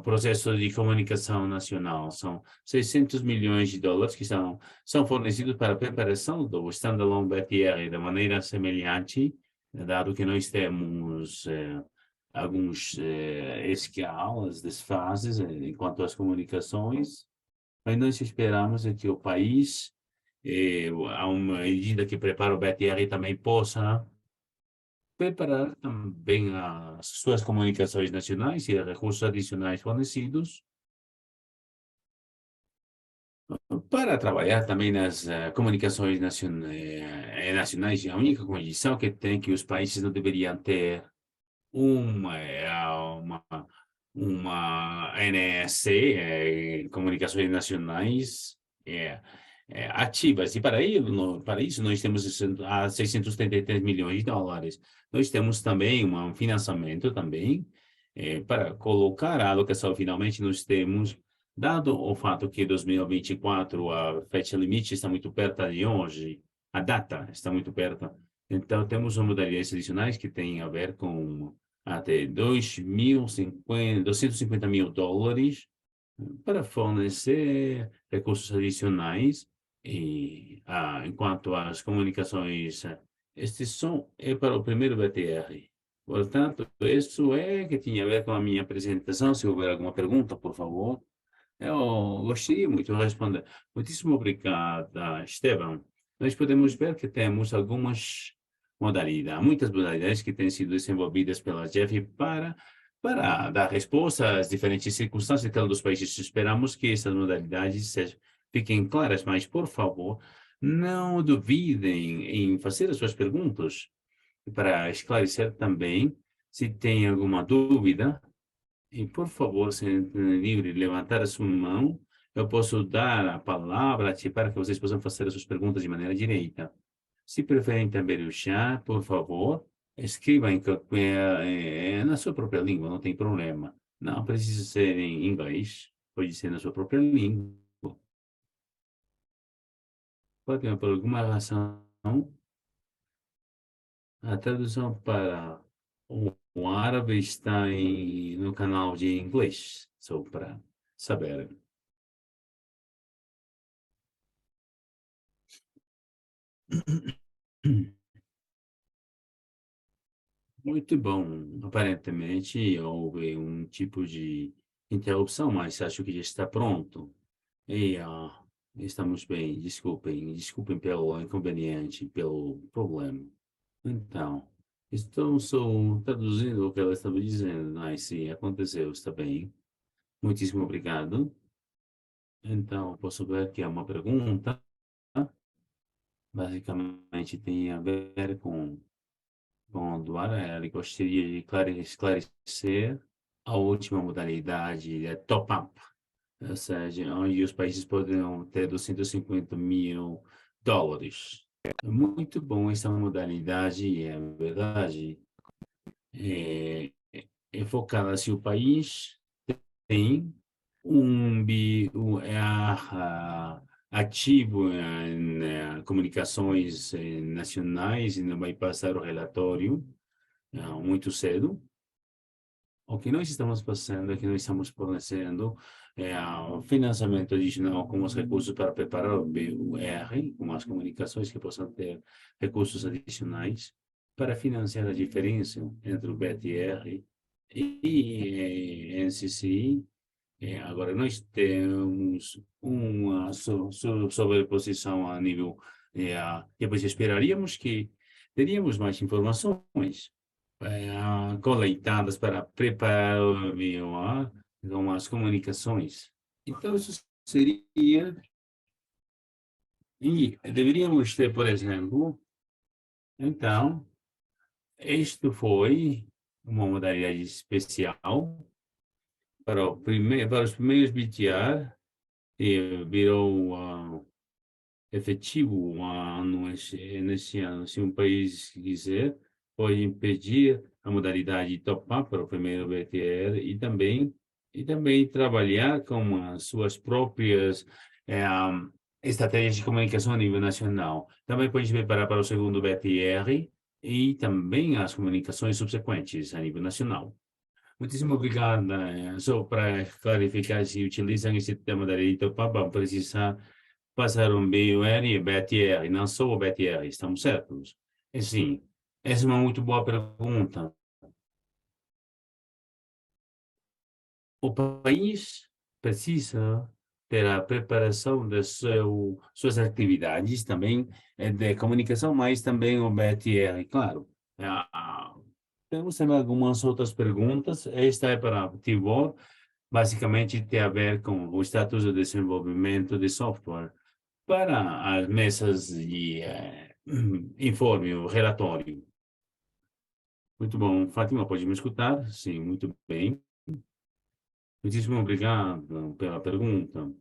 processo de comunicação nacional. São 600 milhões de dólares que são fornecidos para a preparação do standalone BTR de maneira semelhante dado que nós temos alguns escalas, desfases enquanto às comunicações, mas nós esperamos que o país, a uma medida que prepara o BTR, também possa preparar também as suas comunicações nacionais e recursos adicionais fornecidos para trabalhar também nas comunicações nacionais. A única condição que tem que os países não deveriam ter uma, uma, uma NSC, Comunicações Nacionais, ativas. E para isso nós temos 633 milhões de dólares. Nós temos também um financiamento também para colocar a alocação. Finalmente, nós temos, dado o fato que 2024, a fecha limite está muito perto de hoje, a data está muito perto, então temos modalidades adicionais que têm a ver com até 250 mil dólares para fornecer recursos adicionais e enquanto às comunicações, este som é para o primeiro BTR. Portanto, isso é que tinha a ver com a minha apresentação. Se houver alguma pergunta, por favor, eu gostaria muito de responder. Muitíssimo obrigado, Esteban. Nós podemos ver que temos algumas modalidades, muitas modalidades que têm sido desenvolvidas pela Jeff para dar resposta às diferentes circunstâncias de cada um dos países. Esperamos que essas modalidades fiquem claras, mas, por favor, não duvidem em fazer as suas perguntas para esclarecer também. Se tem alguma dúvida, e, por favor, se livre de levantar a sua mão, eu posso dar a palavra para que vocês possam fazer as suas perguntas de maneira direita. Se preferem também o chat, por favor, escreva na sua própria língua, não tem problema. Não precisa ser em inglês, pode ser na sua própria língua. Pode ter por alguma razão a tradução para o árabe está no canal de inglês, só para saber. Muito bom. Aparentemente houve um tipo de interrupção, mas acho que já está pronto. E estamos bem. Desculpem pelo inconveniente, pelo problema. Então, estou só traduzindo o que ela estava dizendo, mas sim, aconteceu, está bem. Muitíssimo obrigado. Então, posso ver que é uma pergunta, basicamente tem a ver com o Duara. Ele gostaria de esclarecer a última modalidade é top-up, ou seja, onde os países poderão ter 250 mil dólares. É muito bom essa modalidade, é verdade. É focada se o país tem ativo em comunicações nacionais e não vai passar o relatório muito cedo. O que nós estamos fazendo é que nós estamos fornecendo o financiamento adicional com os recursos para preparar o BUR, com as comunicações que possam ter recursos adicionais para financiar a diferença entre o BTR e NCCI. Agora, nós temos uma sobreposição a nível, depois esperaríamos que teríamos mais informações coletadas para preparar o VOA com as comunicações. Então, isso seria. E deveríamos ter, por exemplo, então, isto foi uma modalidade especial para os primeiros BTR, e virou efetivo nesse ano. Se um país quiser, pode impedir a modalidade top-up para o primeiro BTR e também trabalhar com as suas próprias estratégias de comunicação a nível nacional. Também pode preparar para o segundo BTR e também as comunicações subsequentes a nível nacional. Muitíssimo obrigado. Só para clarificar, se utilizam esse tema da lei top-up, vão precisar passar um BUR e BTR, não só o BTR, estamos certos? Sim, Essa é uma muito boa pergunta. O país precisa ter a preparação das suas atividades também de comunicação, mas também o BTR, claro. Ah, temos também algumas outras perguntas. Esta é para Tibor, basicamente tem a ver com o status do desenvolvimento de software para as mesas de informe, o relatório. Muito bom. Fátima, pode me escutar? Sim, muito bem. Muitíssimo obrigado pela pergunta.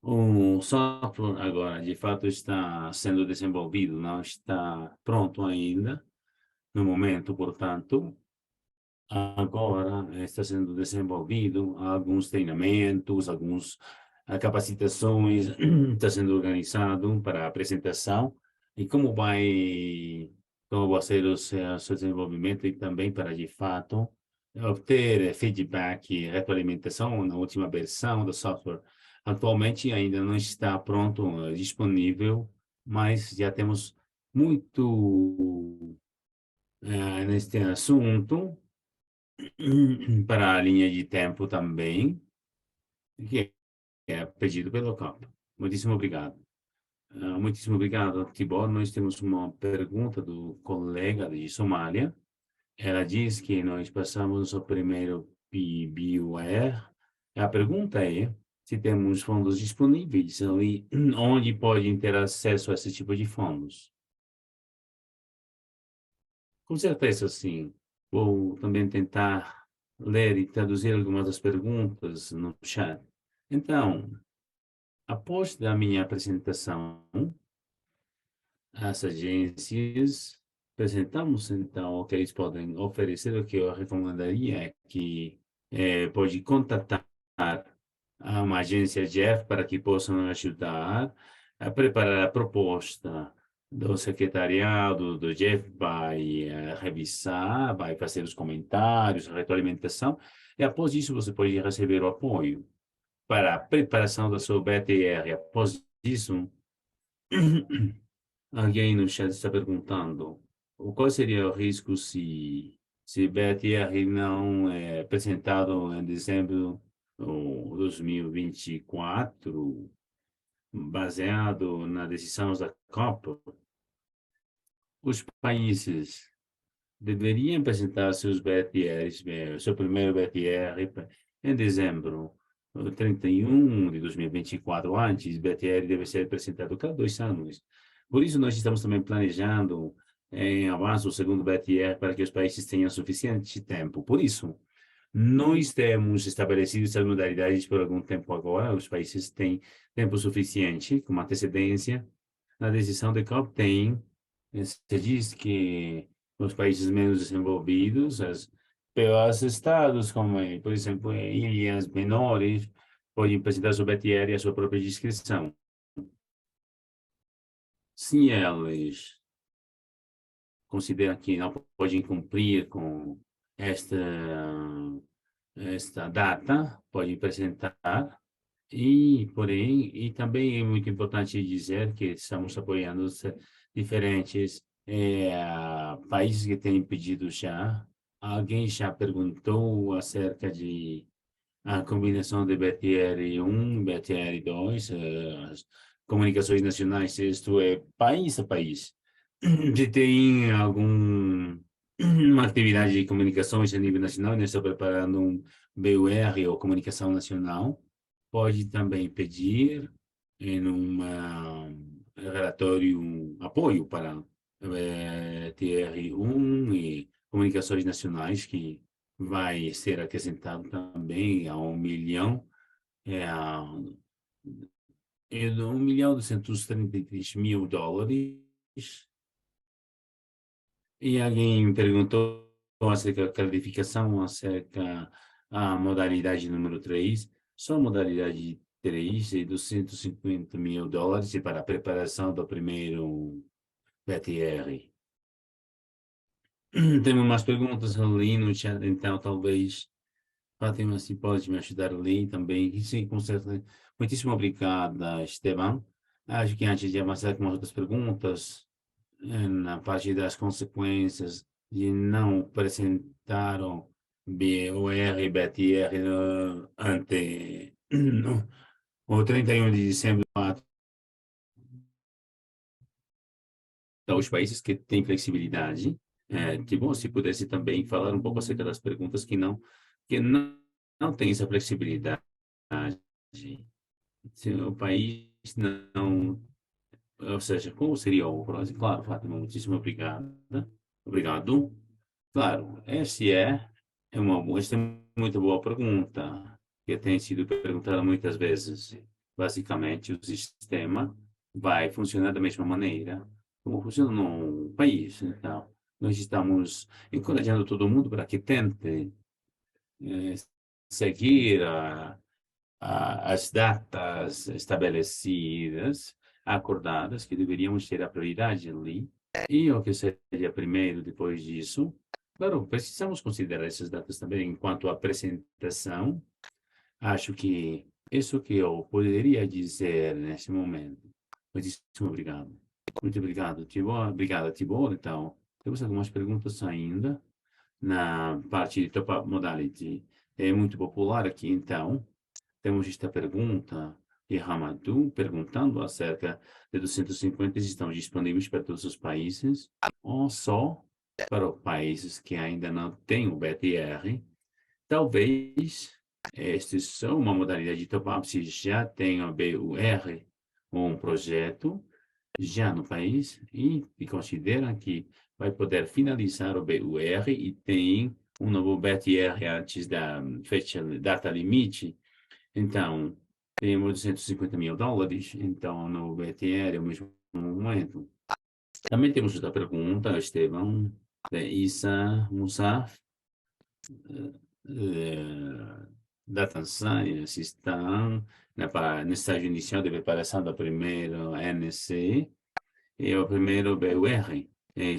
O software agora, de fato, está sendo desenvolvido, não está pronto ainda, no momento, portanto, agora está sendo desenvolvido alguns treinamentos, algumas capacitações, está sendo organizado para a apresentação e como vai ser o seu desenvolvimento e também para, de fato, obter feedback e retroalimentação na última versão do software. Atualmente ainda não está pronto, disponível, mas já temos muito neste assunto para a linha de tempo também, que é pedido pelo campo. Muitíssimo obrigado. Muitíssimo obrigado, Tibor. Nós temos uma pergunta do colega de Somália. Ela diz que nós passamos o primeiro PBUR. A pergunta é se temos fundos disponíveis ali, onde podem ter acesso a esse tipo de fundos. Com certeza, sim. Vou também tentar ler e traduzir algumas das perguntas no chat. Então, após da minha apresentação, as agências apresentamos então o que eles podem oferecer. O que eu recomendaria é que pode contatar uma agência Jeff para que possam ajudar a preparar a proposta do secretariado do Jeff, vai revisar, vai fazer os comentários, a retroalimentação, e após isso você pode receber o apoio para a preparação da sua BTR. Após isso, alguém no chat está perguntando qual seria o risco se BTR não é apresentado em dezembro de 2024, baseado na decisão da COP. Os países deveriam apresentar seus BTRs, seu primeiro BTR em dezembro 31 de 2024. Antes, BTR deve ser apresentado cada 2 anos. Por isso, nós estamos também planejando em avanço o segundo BTR para que os países tenham suficiente tempo. Por isso, nós temos estabelecido essas modalidades por algum tempo agora. Os países têm tempo suficiente, com antecedência. Na decisão de COP tem, se diz que os países menos desenvolvidos, os estados, como, por exemplo, ilhas menores, podem apresentar sua BTR e a sua própria descrição. Se elas consideram que não podem cumprir com esta, esta data, podem apresentar. E também é muito importante dizer que estamos apoiando diferentes países que têm pedido já. Alguém já perguntou acerca de a combinação de BTR-1 e BTR-2, as comunicações nacionais, isto é país a país. Se tem uma atividade de comunicações a nível nacional, nós estamos preparando um BUR, ou Comunicação Nacional, pode também pedir em relatório apoio para TR1 e comunicações nacionais, que vai ser acrescentado também a 1 milhão, US$ 1.233.000. E alguém perguntou acerca da clarificação, acerca da modalidade número 3. Só a modalidade 3 e US$ 250.000 para a preparação do primeiro BTR. Temos umas perguntas ali no chat, então talvez Fátima, se pode me ajudar ali também. Sim, com certeza. Muitíssimo obrigada, Esteban. Acho que antes de avançar com as outras perguntas, na parte das consequências de não apresentaram BOR e BTR ante o 31 de dezembro. Então, os países que têm flexibilidade, que bom se pudesse também falar um pouco acerca das perguntas que não têm essa flexibilidade. Se o país não, ou seja, como seria o próximo? Claro, Fátima, muitíssimo obrigado. Obrigado. Claro, esta é muito boa pergunta, que tem sido perguntada muitas vezes. Basicamente, o sistema vai funcionar da mesma maneira como funciona no país. Então, nós estamos encorajando todo mundo para que tente eh, seguir as datas estabelecidas, acordadas, que deveríamos ter a prioridade ali, e o que seria primeiro depois disso. Claro, precisamos considerar essas datas também enquanto apresentação. Acho que isso que eu poderia dizer nesse momento. Muitíssimo obrigado. Muito obrigado, Tibor. Obrigado, Tibor. Então, temos algumas perguntas ainda na parte de top-up modality. É muito popular aqui, então. Temos esta pergunta de Ramadou, perguntando acerca de 250 estão disponíveis para todos os países ou só para os países que ainda não têm o BTR. Talvez este são uma modalidade de top-up se já tem o BUR ou um projeto já no país e considera que vai poder finalizar o BUR e tem um novo BTR antes da fecha data limite. Então, temos US$ 250 mil, então no BTR, ao mesmo momento. Também temos outra pergunta, Estevão, de Issa Musaf, eh, da Tanzânia, se estão no estágio inicial de preparação do primeiro NC e o primeiro BUR.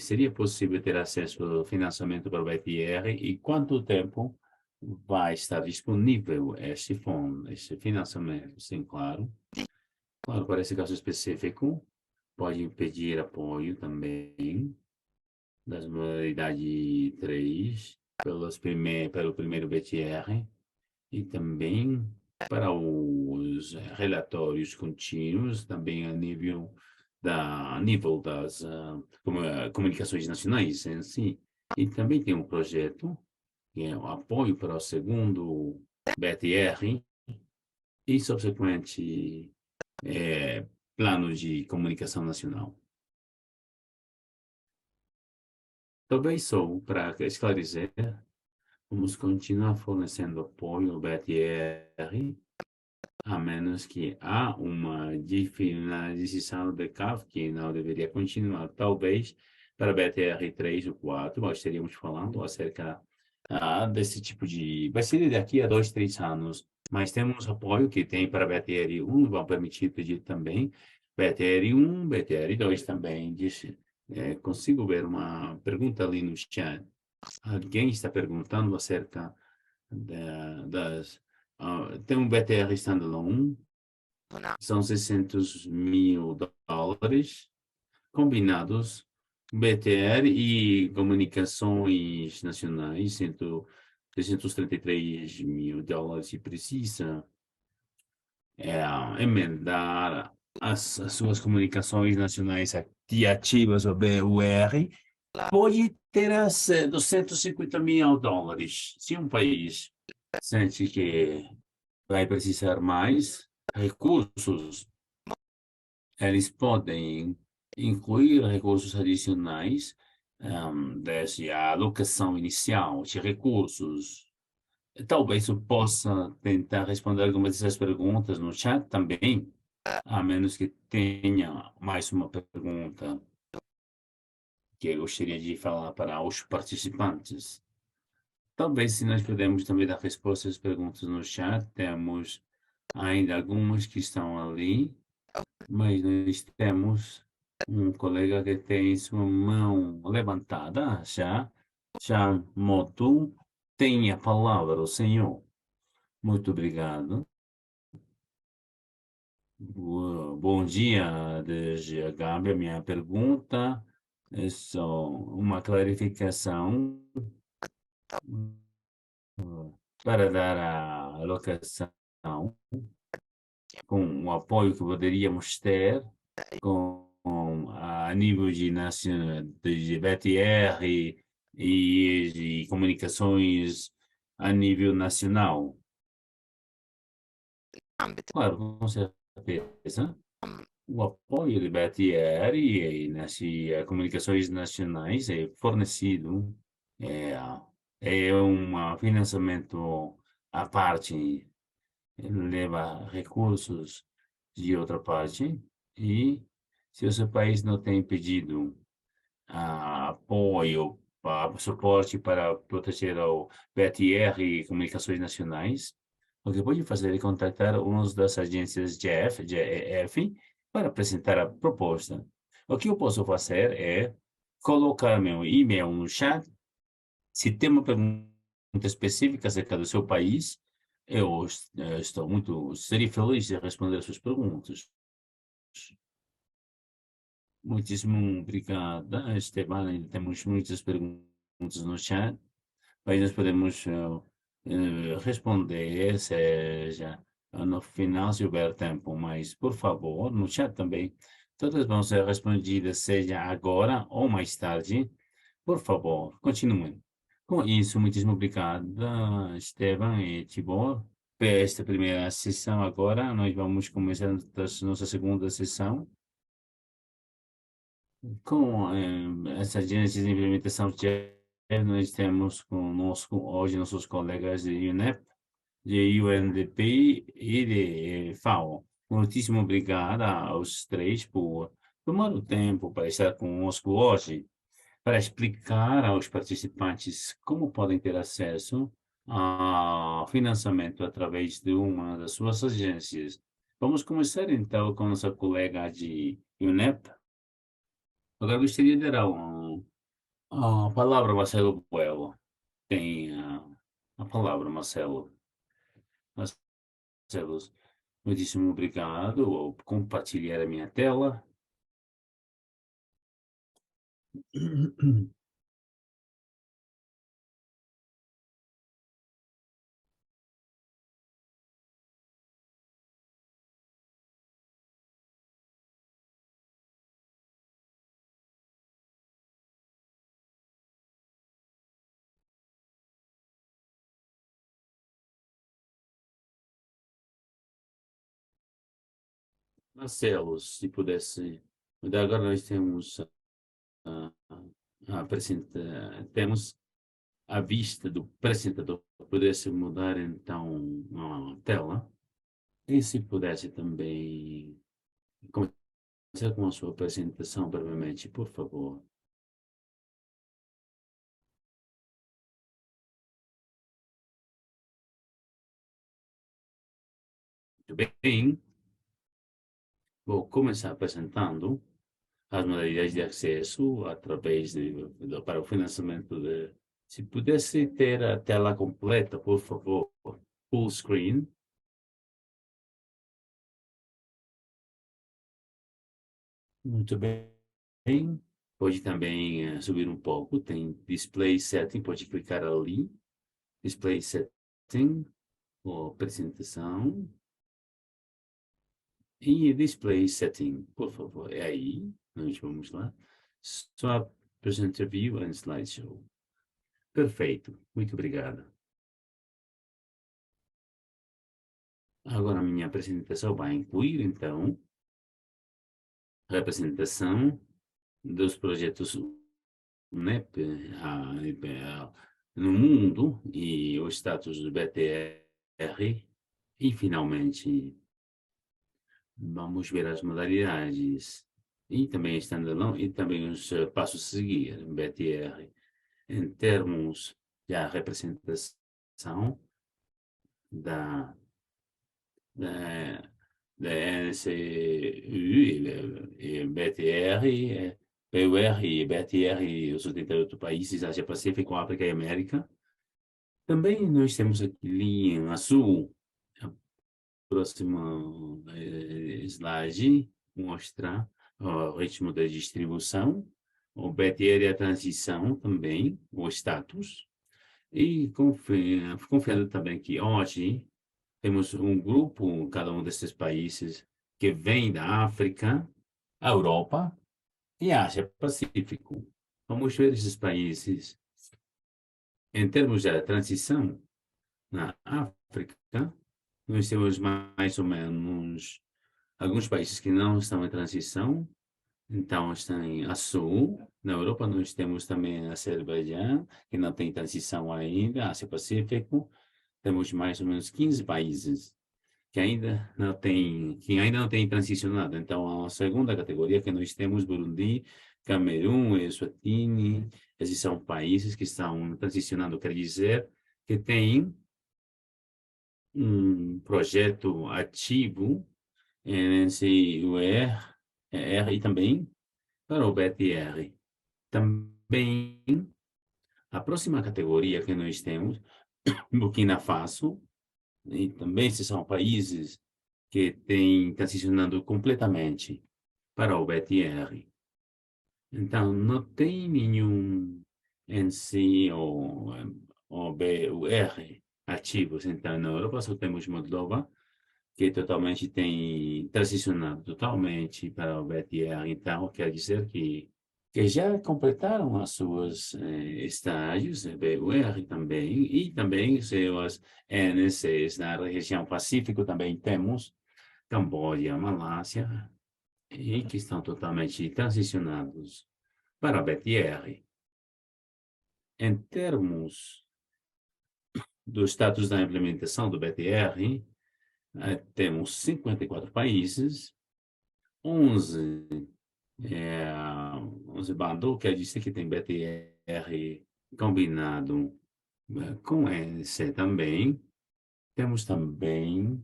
Seria possível ter acesso ao financiamento para o BTR e quanto tempo vai estar disponível este fundo, este financiamento? Sim, claro. Claro, para esse caso específico, pode pedir apoio também das modalidades 3 pelo primeiro BTR e também para os relatórios contínuos, também a nível das comunicações nacionais em si. E também tem um projeto que é o apoio para o segundo BTR e subsequente plano de comunicação nacional. Talvez só para esclarecer, vamos continuar fornecendo apoio ao BTR, a menos que há uma decisão de CAF que não deveria continuar. Talvez para BTR 3 ou 4, nós estaríamos falando acerca desse tipo de... Vai ser daqui a 2, 3 anos, mas temos apoio que tem para BTR 1, vão permitir pedir também BTR 1, BTR 2 também. Consigo ver uma pergunta ali no chat. Alguém está perguntando acerca das... tem um BTR standalone, são US$ 600 mil combinados, BTR e comunicações nacionais, US$ 333 mil, e precisa emendar as suas comunicações nacionais ativas, o BUR, pode ter US$ 250 mil. Se um país sente que vai precisar mais recursos, eles podem incluir recursos adicionais, desde a alocação inicial de recursos. Talvez eu possa tentar responder algumas dessas perguntas no chat também, a menos que tenha mais uma pergunta que eu gostaria de falar para os participantes. Talvez, se nós pudermos também dar resposta às perguntas no chat, temos ainda algumas que estão ali, mas nós temos um colega que tem sua mão levantada já. Já Motu tem a palavra, o senhor. Muito obrigado. Bom dia, desde a Gâmbia. Minha pergunta é só uma clarificação para dar a alocação com o apoio que poderíamos ter a nível de BTR e comunicações a nível nacional. Claro, com certeza. O apoio de BTR e comunicações nacionais é fornecido, é, é um financiamento à parte, leva recursos de outra parte, e se o seu país não tem pedido apoio, suporte para proteger o BTR e comunicações nacionais, o que pode fazer é contactar uma das agências GF para apresentar a proposta. O que eu posso fazer é colocar meu e-mail no chat. Se tem uma pergunta específica acerca do seu país, eu seria feliz de responder as suas perguntas. Muitíssimo obrigada, Esteban. Ainda temos muitas perguntas no chat, mas nós podemos responder, seja no final, se houver tempo, mas, por favor, no chat também, todas vão ser respondidas, seja agora ou mais tarde. Por favor, continuem. Com isso, muitíssimo obrigada, Esteban e Tibor. Para esta primeira sessão agora, nós vamos começar a nossa segunda sessão com essa agência de implementação de nós temos conosco hoje nossos colegas de UNEP, de UNDP e de FAO. Muitíssimo obrigado aos três por tomar o tempo para estar conosco hoje, para explicar aos participantes como podem ter acesso a financiamento através de uma das suas agências. Vamos começar então com nossa colega de UNEP. Agora gostaria de dar a palavra, Marcelo Bueno. Tem a palavra, Marcelo. Marcelo, muitíssimo obrigado. Vou compartilhar a minha tela. Marcelo, se pudesse. Agora nós temos temos a vista do apresentador. Pudesse mudar então a tela. E se pudesse também começar com a sua apresentação brevemente, por favor. Muito bem. Vou começar apresentando as modalidades de acesso através para o financiamento de. Se pudesse ter a tela completa, por favor, full screen. Muito bem. Pode também subir um pouco, tem Display Setting, pode clicar ali. Display Setting, ou apresentação. E Display Setting, por favor, é aí. Nós vamos lá. Swap Presenter View and Slideshow. Perfeito, muito obrigado. Agora a minha apresentação vai incluir, então, a apresentação dos projetos NEP no mundo e o status do BTR. E, finalmente, vamos ver as modalidades e também standalone e também os passos a seguir, BTR, em termos da representação da da NCU e BTR, PUR e BTR, os 88 países, Ásia-Pacífico, África e América. Também nós temos aqui em azul, a próxima slide, mostra o ritmo da distribuição. o BTR e a transição também, o status, e confiando também que hoje temos um grupo, cada um desses países, que vem da África, a Europa e a Ásia-Pacífico. Vamos ver esses países em termos de transição. Na África, nós temos mais ou menos alguns países que não estão em transição, então estão a sul. Na Europa, nós temos também a Azerbaijão, que não tem transição ainda, Ásia-Pacífico. Temos mais ou menos 15 países que ainda não têm transicionado. Então, a segunda categoria que nós temos, Burundi, Camerun, Eswatini, esses são países que estão transicionando, quer dizer que têm um projeto ativo nesse UR e também para o BTR. Também, a próxima categoria que nós temos, Burkina Faso, e também esses são países que têm transicionando completamente para o BTR. Então, não tem nenhum em si o BUR ativos. Então, na Europa só temos Moldova, que totalmente tem transicionado totalmente para o BTR. Então, quer dizer que já completaram as suas estágios, BUR também, e também seus NCs na região Pacífico também temos Camboja, Malásia, e que estão totalmente transicionados para a BTR. Em termos do status da implementação do BTR, temos 54 países, 11, 11 bandou, quer dizer que tem BTR combinado com ENC também. Temos também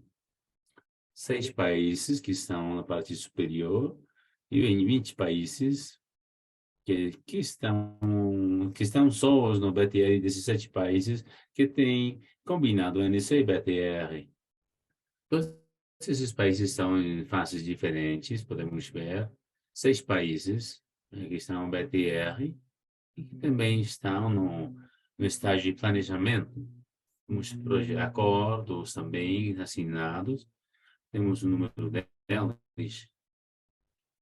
6 países que estão na parte superior e em 20 países que estão só no BTR desses 7 países que têm combinado ENC e BTR. Todos esses países estão em fases diferentes, podemos ver. 6 países que estão no BTR e que também estão no estágio de planejamento. Temos acordos também assinados, temos o número deles.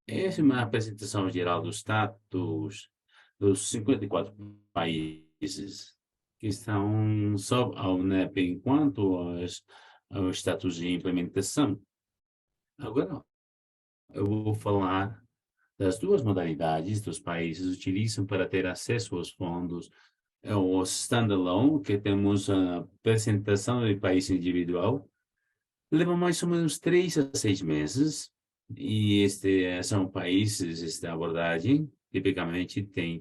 Essa é uma apresentação geral do status dos 54 países que estão sob a UNEP enquanto ao status de implementação. Agora, eu vou falar das duas modalidades que os países utilizam para ter acesso aos fundos. É o standalone, que temos a apresentação de país individual, leva mais ou menos 3 a 6 meses, e são países, esta abordagem, tipicamente tem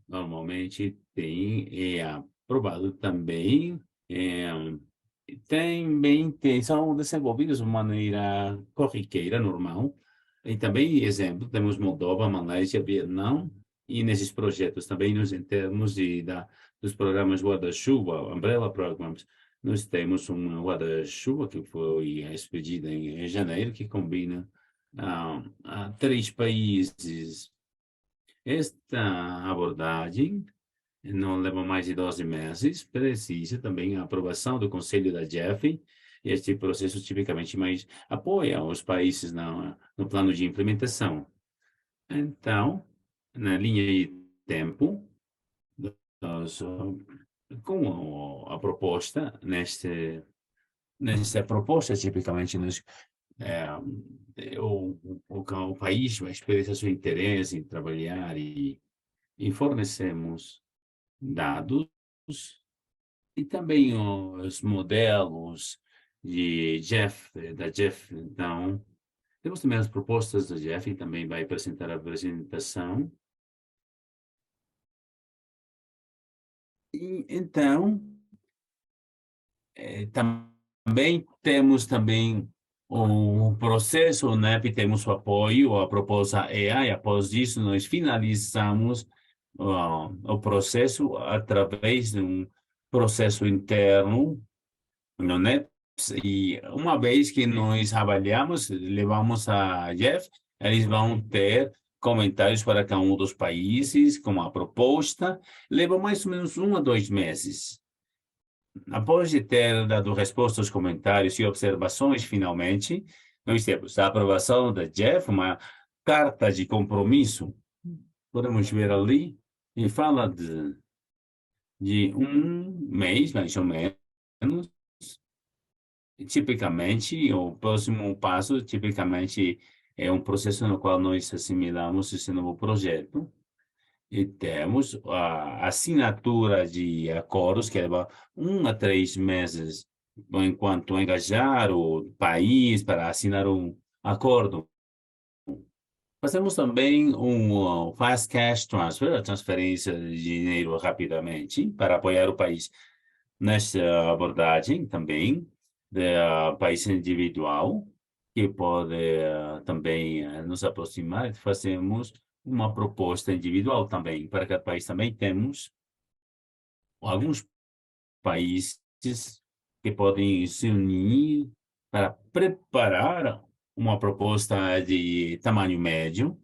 normalmente tem, é aprovado também, são desenvolvidos de maneira corriqueira, normal. E também, exemplo, temos Moldova, Malásia, Vietnã, e nesses projetos também, em termos dos programas guarda-chuva, Umbrella Programs, nós temos um guarda-chuva que foi expedido em janeiro, que combina 3 países. Esta abordagem não leva mais de 12 meses, precisa também a aprovação do Conselho da JEF. Este processo tipicamente mais apoia os países no plano de implementação. Então, na linha de tempo, nós, com a proposta, nesta proposta, tipicamente, o país vai expressar seu interesse em trabalhar e fornecemos dados e também os modelos da Jeff. Então, temos também as propostas da Jeff e também vai apresentar a apresentação. E, então, também temos o processo, né, e temos o apoio, a proposta EA, e após isso nós finalizamos o processo através de um processo interno no NEPS, e uma vez que nós avaliamos, levamos a Jeff, eles vão ter comentários para cada um dos países, com a proposta, leva mais ou menos 1 a 2 meses. Após de ter dado resposta aos comentários e observações, finalmente, nós temos a aprovação da Jeff, uma carta de compromisso, podemos ver ali, e fala de 1 mês, mais ou menos. Tipicamente, o próximo passo, tipicamente, é um processo no qual nós assimilamos esse novo projeto e temos a assinatura de acordos que leva 1 a 3 meses enquanto engajar o país para assinar um acordo. Fazemos também um fast cash transfer, a transferência de dinheiro rapidamente para apoiar o país nesta abordagem também da país individual, que pode também nos aproximar, fazemos uma proposta individual também. Para cada país também temos alguns países que podem se unir para preparar uma proposta de tamanho médio,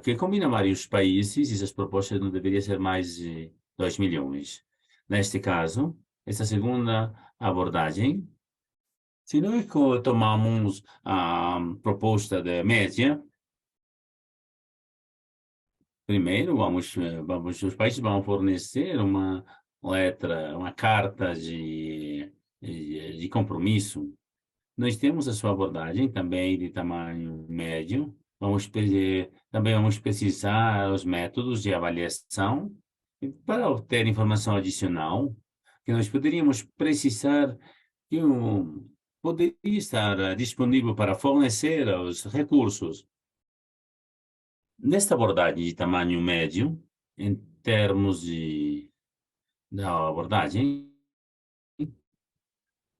que combina vários países, e essas propostas não deveriam ser mais de 2 milhões. Neste caso, essa segunda abordagem, se nós tomamos a proposta de média, primeiro os países vão fornecer uma letra, uma carta de compromisso. Nós temos a sua abordagem também de tamanho médio. Também vamos precisar os métodos de avaliação e para obter informação adicional que nós poderíamos precisar que poderia estar disponível para fornecer os recursos. Nesta abordagem de tamanho médio, em termos da abordagem,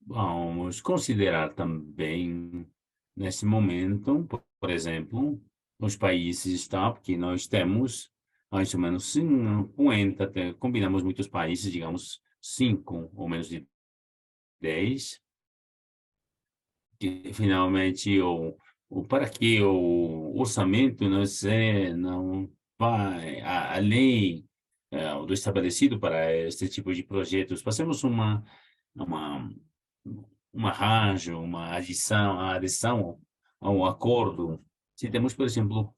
vamos considerar também, nesse momento, por exemplo, os países top que nós temos, mais ou menos 50, combinamos muitos países, digamos 5 ou menos de 10, que finalmente para que o orçamento não vai além do estabelecido para este tipo de projetos. Fazemos uma, um arranjo, uma adição a um acordo. Se temos, por exemplo,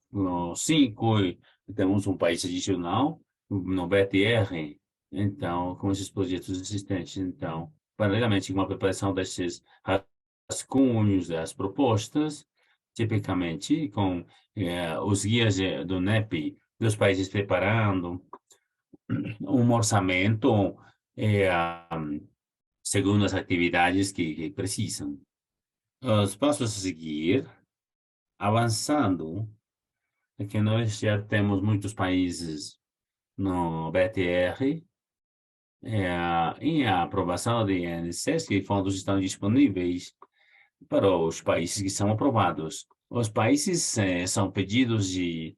cinco, e temos um país adicional no BTR, então, com esses projetos existentes, então, paralelamente com a preparação desses rascunhos das propostas, tipicamente com os guias do NEP dos países preparando um orçamento eh, segundo as atividades que precisam. Os passos a seguir, avançando, é que nós já temos muitos países no BTR, em a aprovação de INSS, que fundos estão disponíveis para os países que são aprovados. Os países são pedidos de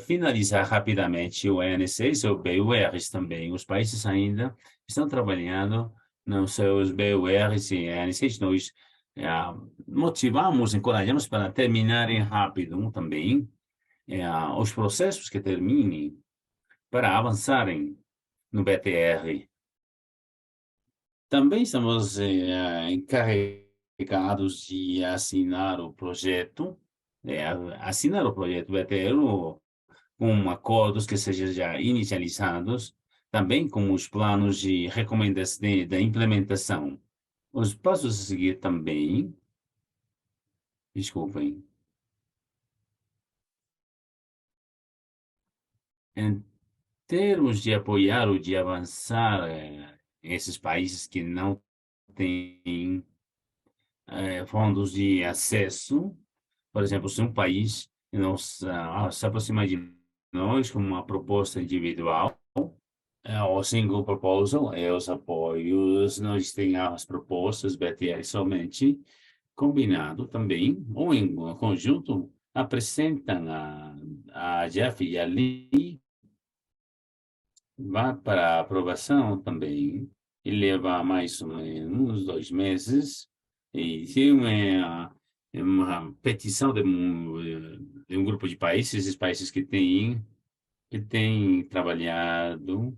finalizar rapidamente o INSS ou BURs também. Os países ainda estão trabalhando nos seus BURs e INSS. Nós eh, motivamos, encorajamos para terminarem rápido também os processos que terminem para avançarem no BTR. Também estamos encarregados de assinar o projeto BTR com acordos que sejam já inicializados, também com os planos de recomendação da implementação. Os passos a seguir também, desculpem, em termos de apoiar ou de avançar esses países que não têm fundos de acesso. Por exemplo, se um país não se aproxima de nós com uma proposta individual, o single proposal, os apoios, nós temos as propostas BTR somente, combinado também, ou em conjunto, apresentam a Jeff e a Lee, vai para aprovação também, e leva mais ou menos 2 meses, e se é uma petição de um grupo de países, esses países que têm trabalhado.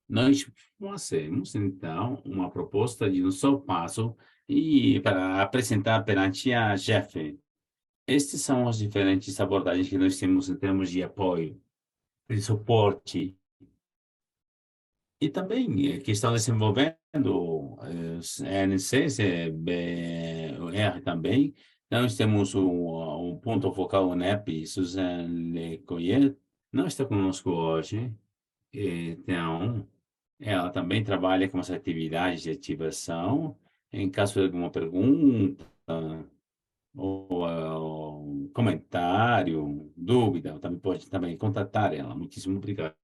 Nós fazemos, então, uma proposta de um só passo e para apresentar perante a JEF. Estes são as diferentes abordagens que nós temos em termos de apoio, de suporte. E também que estão desenvolvendo ANCs, BR também. Nós temos um ponto focal UNEP, Suzanne Lecoyer, não está conosco hoje. Então, ela também trabalha com as atividades de ativação. Em caso de alguma pergunta ou comentário, dúvida, também pode também contatar ela. Muitíssimo obrigado.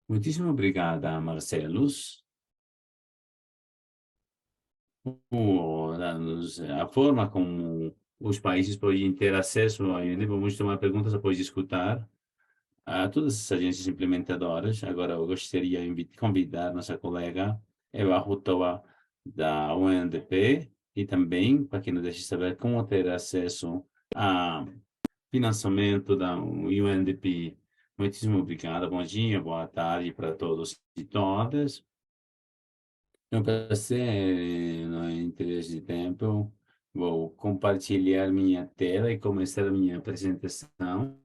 Muitíssimo obrigada, Marcelos, por dar-nos a forma como os países podem ter acesso a UNE. Vamos tomar perguntas após escutar a todas as agências implementadoras. Agora, eu gostaria de convidar nossa colega Eva Rutoa, da UNDP, e também, para que nos deixe saber como ter acesso a financiamento da UNDP. Muitíssimo obrigado. Bom dia, boa tarde para todos e todas. Eu passei, no interesse de tempo, vou compartilhar minha tela e começar a minha apresentação.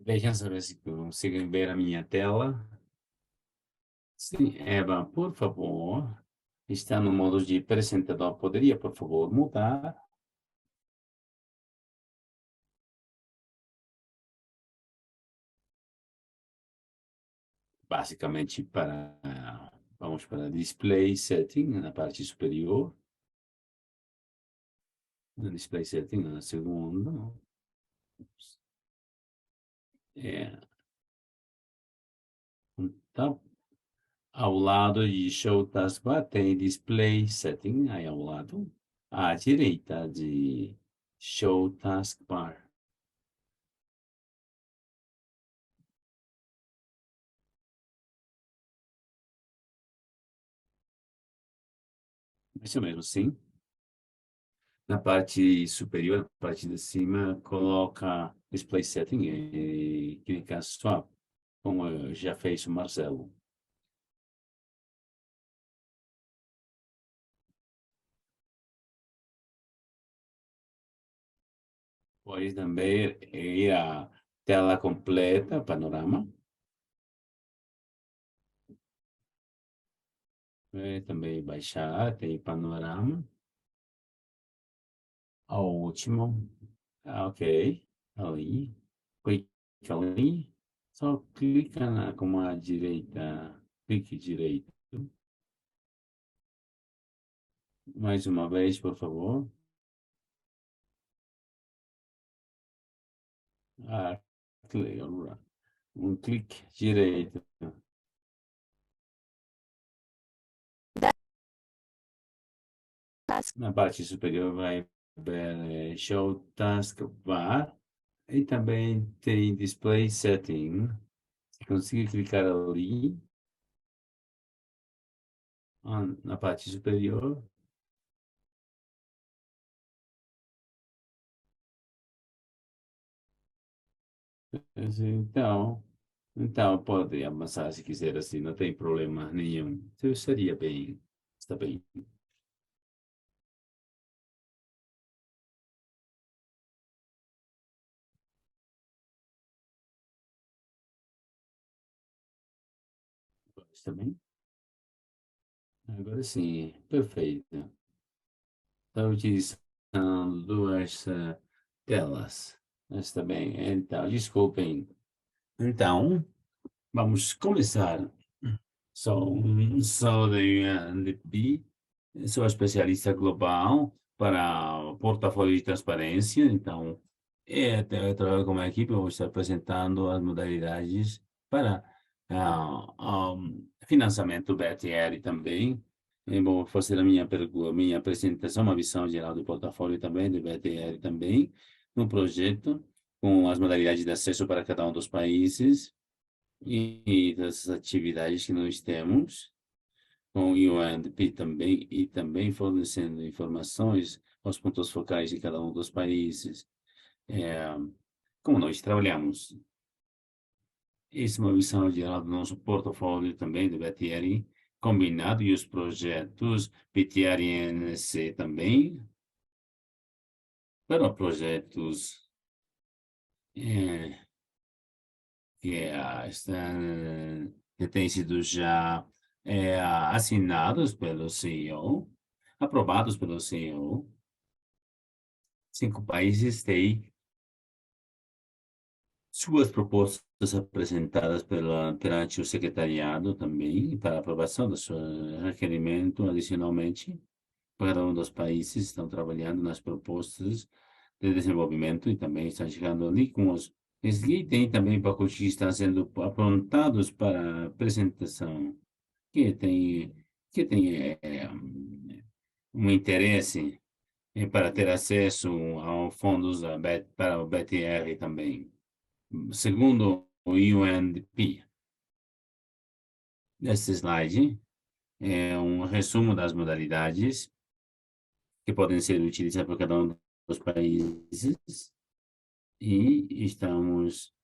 Vejam saber se conseguem ver a minha tela. Sim, Eva, por favor, está no modo de apresentador. Poderia, por favor, mudar? Basicamente, vamos para Display Setting, na parte superior. No Display Setting, na segunda. É, então, ao lado de Show Taskbar tem Display Setting, aí ao lado. À direita de Show Taskbar. Isso mesmo, sim. Na parte superior, na parte de cima, coloca Display Setting e clica Swap, como já fez o Marcelo. Pode também ir à tela completa, panorama. Também baixar, tem panorama. Ao último. Ok. Ali. Clica ali. Só clica com a direita. Clique direito. Mais uma vez, por favor. Ah, um clique direito. Na parte superior vai ver Show Taskbar e também tem Display Setting. Se conseguir clicar ali, na parte superior, assim, então pode avançar se quiser assim, não tem problema nenhum. Então, seria bem, está bem. Está bem? Agora sim, perfeito. Estou utilizando duas telas. Está bem, então, desculpem. Então, vamos começar. Sou da UNDP, sou especialista global para portafólio de transparência. Então, eu trabalho com uma equipe, eu vou estar apresentando as modalidades para financiamento BTR também. Eu vou fazer a minha apresentação, uma visão geral do portfólio também, do BTR também, no projeto, com as modalidades de acesso para cada um dos países e das atividades que nós temos, com o UNDP também, e também fornecendo informações aos pontos focais de cada um dos países. É, como nós trabalhamos. Essa é uma visão geral do nosso portfólio também do BTR, combinado, e os projetos BTR e NC também, para projetos eh, que têm sido já assinados pelo CEO, aprovados pelo CEO. 5 países têm suas propostas apresentadas perante o secretariado também, para aprovação do seu requerimento. Adicionalmente, cada um dos países estão trabalhando nas propostas de desenvolvimento e também estão chegando ali com os... E tem também pacotes que estão sendo aprontados para apresentação, que tem, que tem um interesse para ter acesso aos fundos para o BTR também. Segundo o UNDP, este slide é um resumo das modalidades que podem ser utilizadas por cada um dos países, e estamos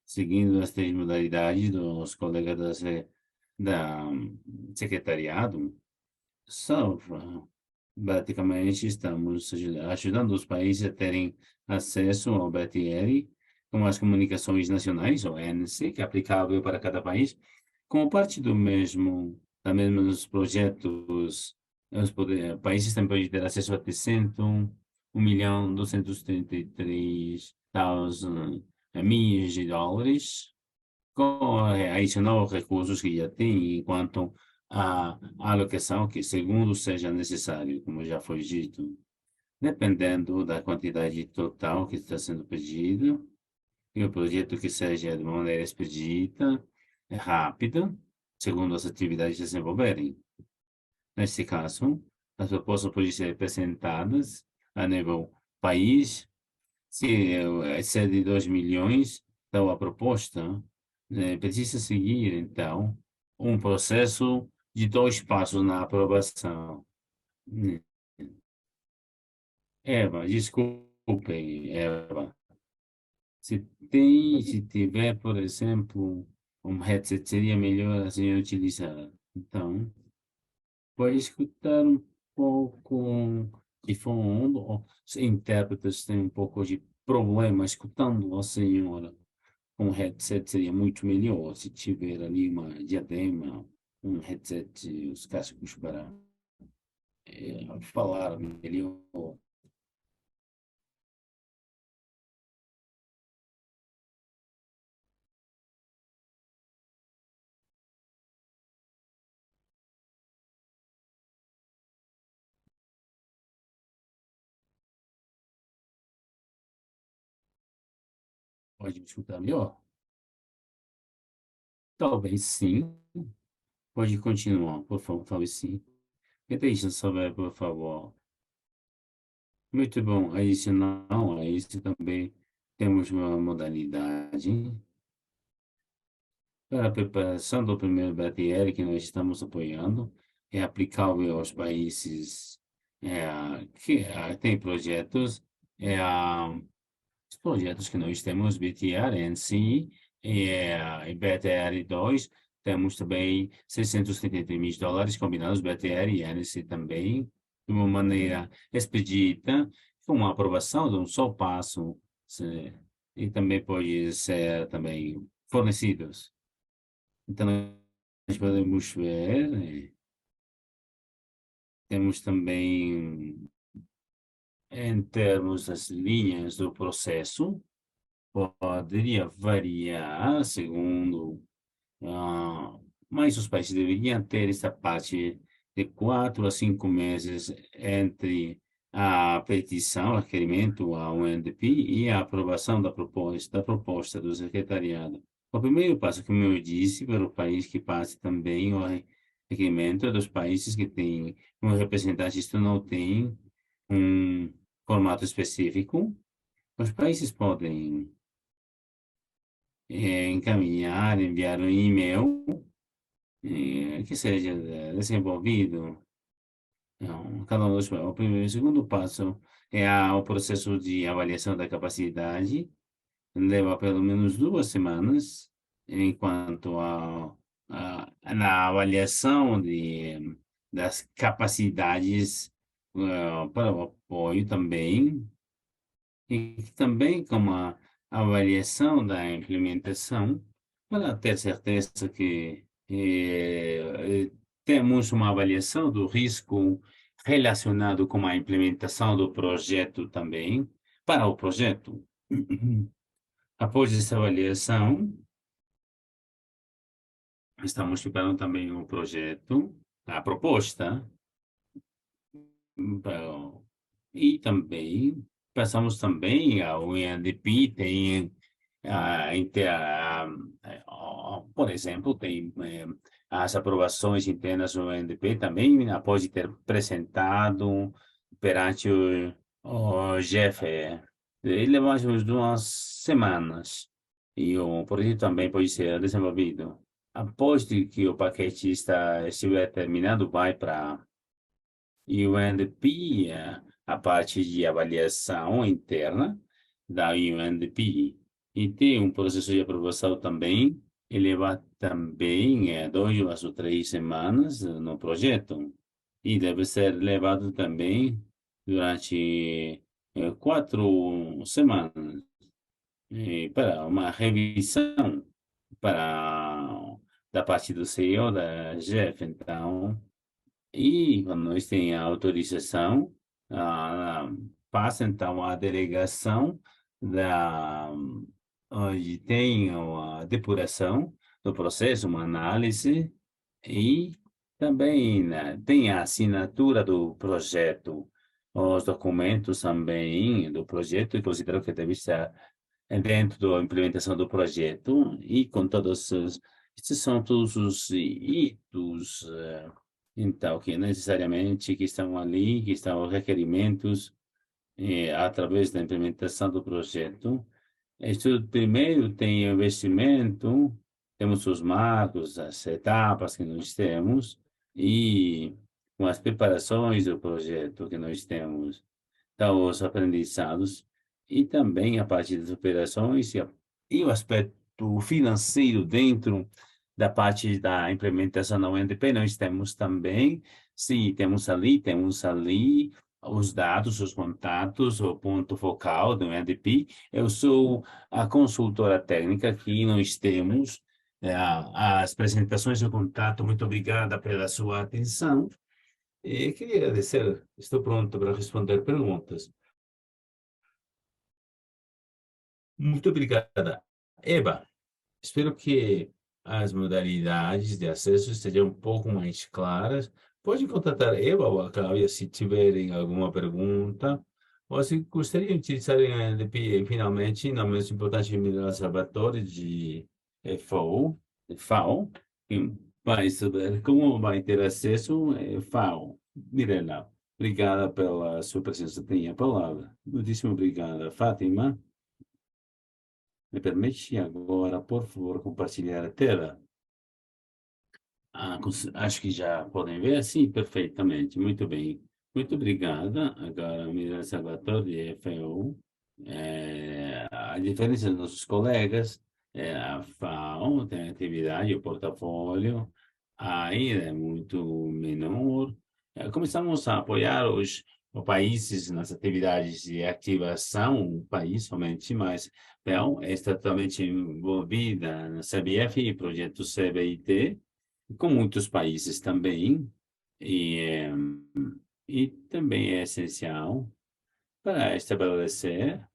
seguindo as 3 modalidades dos colegas da secretariado. Só, praticamente, estamos ajudando os países a terem acesso ao BTR com as comunicações nacionais, ou ANC, que é aplicável para cada país, como parte da mesmos projetos. Países também podem ter acesso a até 1.233.000 milhões de dólares, com adicional recursos que já tem, enquanto a alocação que, segundo seja necessário, como já foi dito, dependendo da quantidade total que está sendo pedida, e o projeto que seja de maneira expedita, rápida, segundo as atividades que se desenvolverem. Neste caso, as propostas podem ser apresentadas a nível país. Se excede 2 milhões, então a proposta precisa seguir, então, um processo de 2 passos na aprovação. Hum. Eva, desculpe, Eva. Se tiver, por exemplo, um headset, seria melhor a senhora utilizar. Então, pode escutar um pouco de fundo, ou os intérpretes têm um pouco de problema escutando a senhora. Um headset seria muito melhor se tiver ali uma diadema, um headset, os cascos para falar melhor. Pode me escutar melhor? Talvez sim. Pode continuar, por favor, talvez sim. Me deixa saber, por favor. Muito bom. Adicional a isso também temos uma modalidade para a preparação do primeiro BTR que nós estamos apoiando. É aplicável aos países que têm projetos. Os projetos que nós temos, BTR em si, e BTR2, temos também US$ 633.000 combinados, BTR e NC também, de uma maneira expedita, com uma aprovação de um só passo, e também pode ser também fornecidos. Então, nós podemos ver, temos também, em termos das linhas do processo, poderia variar segundo, ah, mas os países deveriam ter essa parte de 4 a 5 meses entre a petição, o requerimento ao UNDP e a aprovação da proposta do secretariado. O primeiro passo, como eu disse, para o país que passe também o requerimento dos países que têm um representante, isto não tem um formato específico. Os países podem encaminhar, enviar um e-mail que seja desenvolvido. Não, cada um dos, o primeiro, o segundo passo é o processo de avaliação da capacidade, leva pelo menos 2 semanas, enquanto na avaliação das capacidades para o apoio também, e também com a avaliação da implementação, para ter certeza que temos uma avaliação do risco relacionado com a implementação do projeto também, para o projeto. Após essa avaliação, estamos preparando também o projeto, a proposta, para- e também passamos também ao INDP, tem por exemplo, tem as aprovações internas do INDP também, após ter apresentado perante o GFE. Ele leva mais ou menos 2 semanas e o projeto também pode ser desenvolvido. Após de que o paquete estiver terminado, vai para UNDP, a parte de avaliação interna da UNDP. E tem um processo de aprovação também, ele vai também 2 ou 3 semanas no projeto. E deve ser levado também durante 4 semanas para uma revisão para da parte do CEO da GEF. Então, e quando nós temos a autorização, ah, passa então a delegação da onde tem a depuração do processo, uma análise e também, né, tem a assinatura do projeto, os documentos também do projeto, e considero que deve estar dentro da implementação do projeto e com todos os, esses são todos os itos, então, que necessariamente que estão ali, que estão os requerimentos através da implementação do projeto. Isso primeiro tem o investimento, temos os marcos, as etapas que nós temos e com as preparações do projeto que nós temos, então, os aprendizados e também a parte das operações e o aspecto financeiro dentro da parte da implementação da UNDP, nós temos também, sim, temos ali os dados, os contatos, o ponto focal do UNDP. Eu sou a consultora técnica que nós temos, as apresentações de contato. Muito obrigada pela sua atenção. E queria agradecer, estou pronto para responder perguntas. Muito obrigada. Eba, espero que as modalidades de acesso estejam um pouco mais claras. Pode contatar Eva ou a Cláudia se tiverem alguma pergunta, ou se gostariam de utilizarem a LP, finalmente, não menos importante, o Salvatore de FAO, que vai saber como vai ter acesso FAO. Mirela, obrigada pela sua presença. Tenha a palavra. Muitíssimo obrigada. Fátima. Me permite agora, por favor, compartilhar a tela? Acho que já podem ver. Sim, perfeitamente. Muito bem. Muito obrigada. Agora, Miriam Salvatore, de FAO. A diferença dos nossos colegas, a FAO tem atividade, o portfólio ainda é muito menor. Começamos a apoiar os países nas atividades de ativação, um país somente, mas FAO está totalmente envolvida na CBF e projeto CBIT, com muitos países também, e, eh, e também é essencial para estabelecer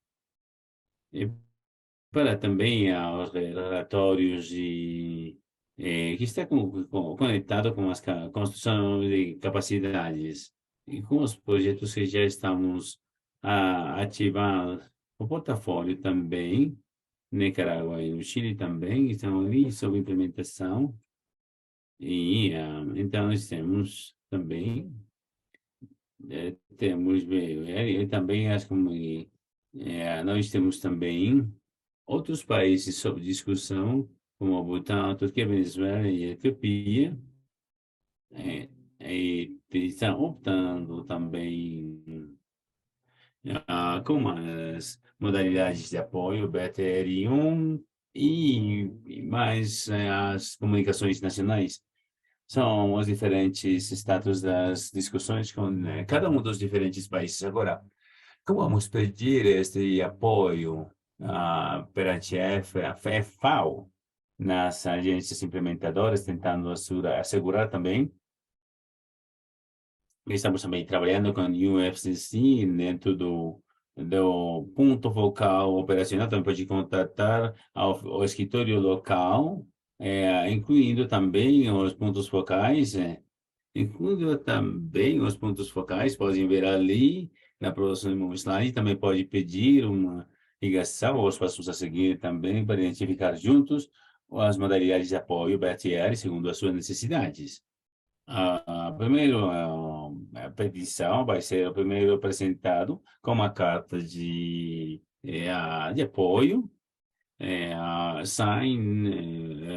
e para também aos relatórios que está conectado com as construção de capacidades e com os projetos que já estamos a ativar o portfólio também. Nicarágua e no Chile também estão ali sob implementação. E então nós temos também temos e também acho que nós temos também outros países sob discussão, como o Butão, a Turquia, a Venezuela e a Etiópia, é, e estão optando também com as modalidades de apoio BTR-1 e mais as comunicações nacionais. São os diferentes status das discussões com cada um dos diferentes países. Agora, como vamos pedir este apoio perante a FAO nas agências implementadoras, tentando assegurar também. Estamos também trabalhando com o UFCC dentro do ponto focal operacional. Também pode contatar ao escritório local, incluindo também os pontos focais, incluindo também os pontos focais. Podem ver ali na próxima slide. Também pode pedir uma ligação ou os passos a seguir também para identificar juntos as modalidades de apoio BTR segundo as suas necessidades. Primeiro, a petição vai ser o primeiro apresentado com uma carta de apoio,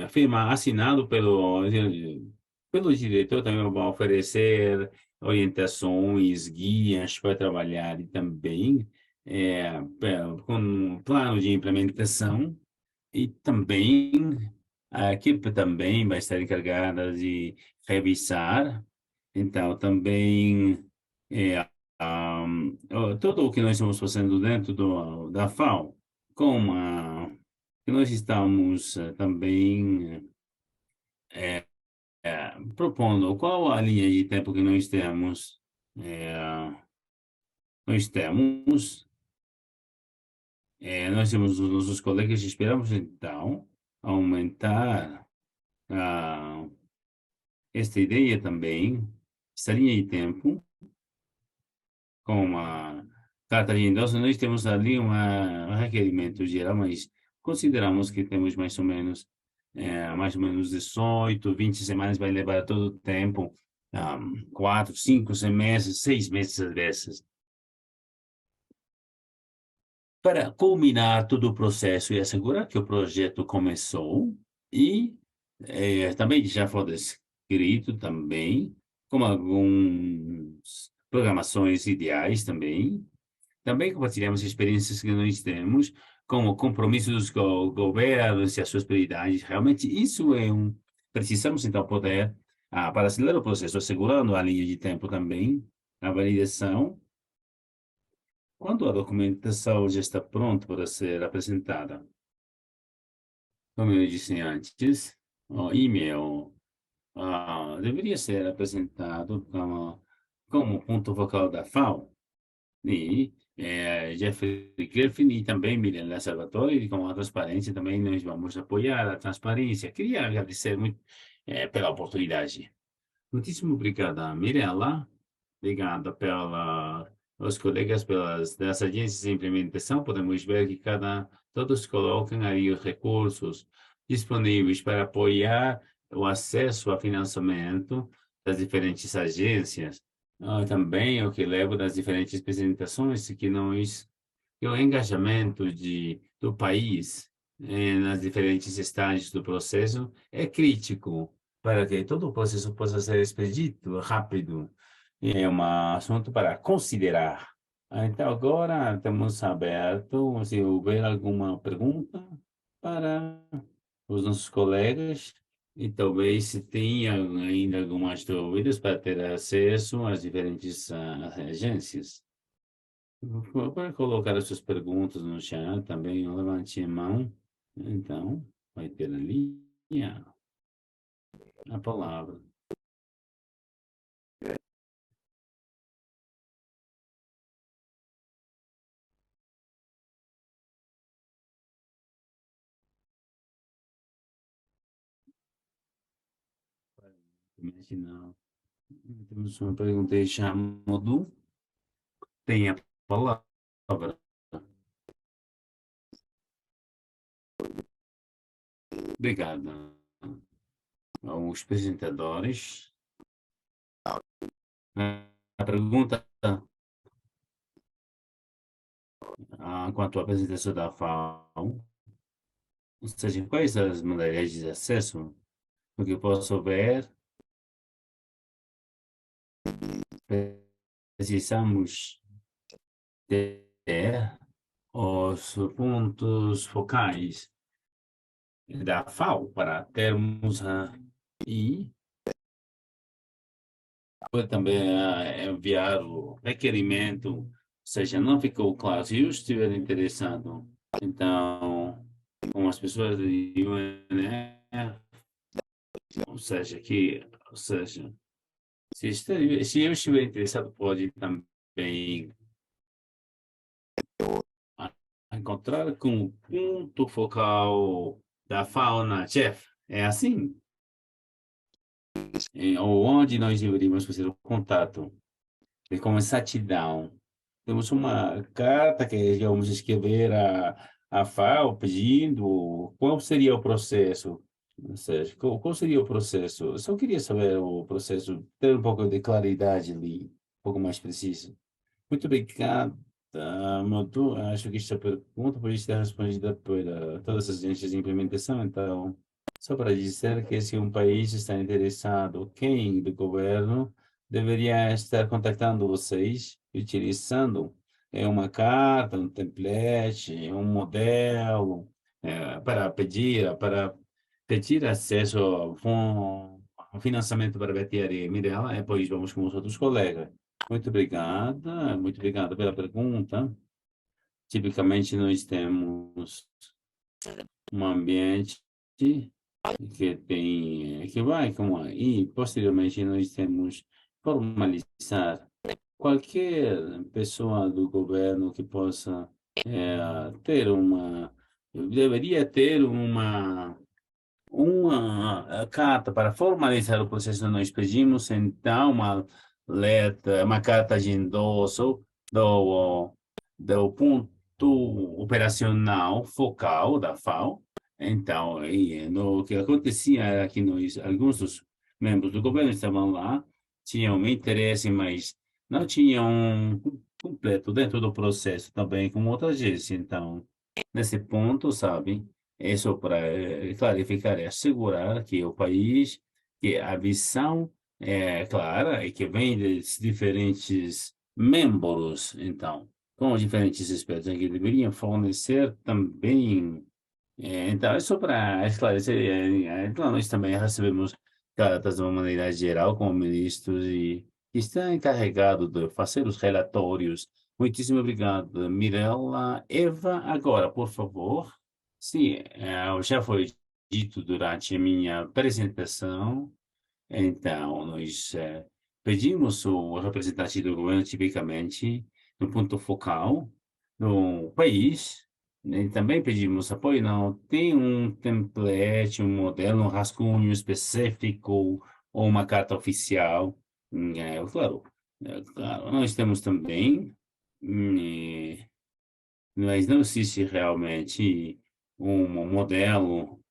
firma, assinado pelo diretor. Também vão oferecer orientações, guias para trabalhar e também com um plano de implementação. E também a equipe também vai estar encarregada de revisar. Então, também tudo o que nós estamos fazendo dentro da FAO, como que nós estamos também propondo qual a linha de tempo que nós temos. eh, nós temos os nossos colegas, esperamos então aumentar ah, esta ideia também, esta linha de tempo, com uma carta de endosso. Nós temos ali um requerimento geral, mas consideramos que temos mais ou menos 18, 20 semanas, vai levar todo o tempo, 4, 5 meses, 6 meses às vezes, para culminar todo o processo e assegurar que o projeto começou e também já foi descrito também como algumas programações ideais também. Também compartilhamos experiências que nós temos, como compromissos com o governo e as suas prioridades. Realmente, isso precisamos então poder, para acelerar o processo, assegurando a linha de tempo também, a validação quando a documentação já está pronta para ser apresentada. Como eu disse antes, o e-mail deveria ser apresentado como ponto focal da FAO e Jeffrey Griffin e também Miriam Salvatore, e com a transparência também nós vamos apoiar a transparência. Queria agradecer muito pela oportunidade. Muitíssimo obrigada, Mirella. Obrigado pela os colegas pelas das agências de implementação. Podemos ver que todos colocam aí os recursos disponíveis para apoiar o acesso a financiamento das diferentes agências. Também o que levo das diferentes apresentações que o engajamento do país nas diferentes estágios do processo é crítico para que todo o processo possa ser expedito, rápido. E é um assunto para considerar. Então, agora estamos abertos. Se houver alguma pergunta para os nossos colegas, e talvez se tenha ainda algumas dúvidas para ter acesso às diferentes agências. Para colocar as suas perguntas no chat também, levante a mão. Então, vai ter ali a palavra. Imaginar. Temos uma pergunta aí, Modu. Tem a palavra. Obrigado aos apresentadores. A pergunta quanto à apresentação da FAO, ou seja, quais as modalidades de acesso? O que eu posso ver, precisamos ter os pontos focais da FAO para termos e foi também enviar o requerimento, ou seja, não ficou claro. Se eu estiver interessado, então, com as pessoas do UNE, ou seja, se eu estiver interessado, pode também a- encontrar com o ponto focal da fauna, Jeff. É assim? Ou onde nós deveríamos fazer o contato? É com exatidão. Temos uma carta que vamos escrever a FAO pedindo qual seria o processo. Ou seja, qual seria o processo? Eu só queria saber o processo, ter um pouco de claridade ali, um pouco mais preciso. Muito obrigado, Motu. Acho que esta pergunta pode estar respondida por todas as agências de implementação. Então, só para dizer que se um país está interessado, quem do governo deveria estar contactando vocês, utilizando uma carta, um template, um modelo, para pedir acesso ao financiamento para a BTR Mirella, e depois vamos com os outros colegas. Muito obrigada pela pergunta. Tipicamente, nós temos um ambiente que vai como aí, posteriormente nós temos formalizar qualquer pessoa do governo que possa ter deveria ter uma carta para formalizar o processo. Nós pedimos, então, uma carta de endosso do ponto operacional focal da FAO. Então, o que acontecia era que alguns dos membros do governo estavam lá, tinham interesse, mas não tinham completo dentro do processo também como outra agência. Então, nesse ponto, sabe? É só para clarificar e assegurar que o país, que a visão é clara e que vem dos diferentes membros, então, com os diferentes expertos que deveriam fornecer também. Então, é só para esclarecer. Então, nós também recebemos cartas de uma maneira geral como ministros e está encarregado de fazer os relatórios. Muitíssimo obrigado, Mirella. Eva, agora, por favor. Sim, já foi dito durante a minha apresentação. Então, nós pedimos o representante do governo, tipicamente, no ponto focal no país. E também pedimos apoio. Não tem um template, um modelo, um rascunho específico ou uma carta oficial. Claro, claro, nós temos também. hum, mas não existe realmente um modelo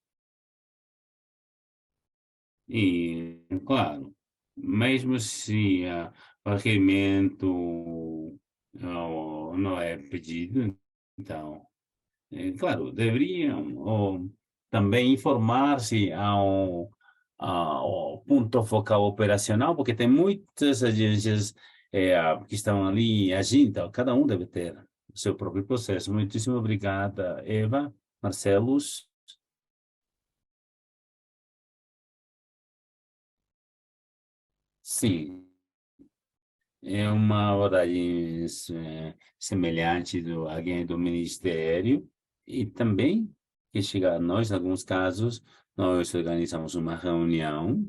e, claro, mesmo se o requerimento não é pedido, então, claro, deveriam também informar-se ao ponto focal operacional, porque tem muitas agências que estão ali agindo, então, cada um deve ter o seu próprio processo. Muitíssimo obrigada, Eva, Marcelos. Sim, é uma abordagem semelhante do alguém do Ministério e também que chega a nós, em alguns casos, nós organizamos uma reunião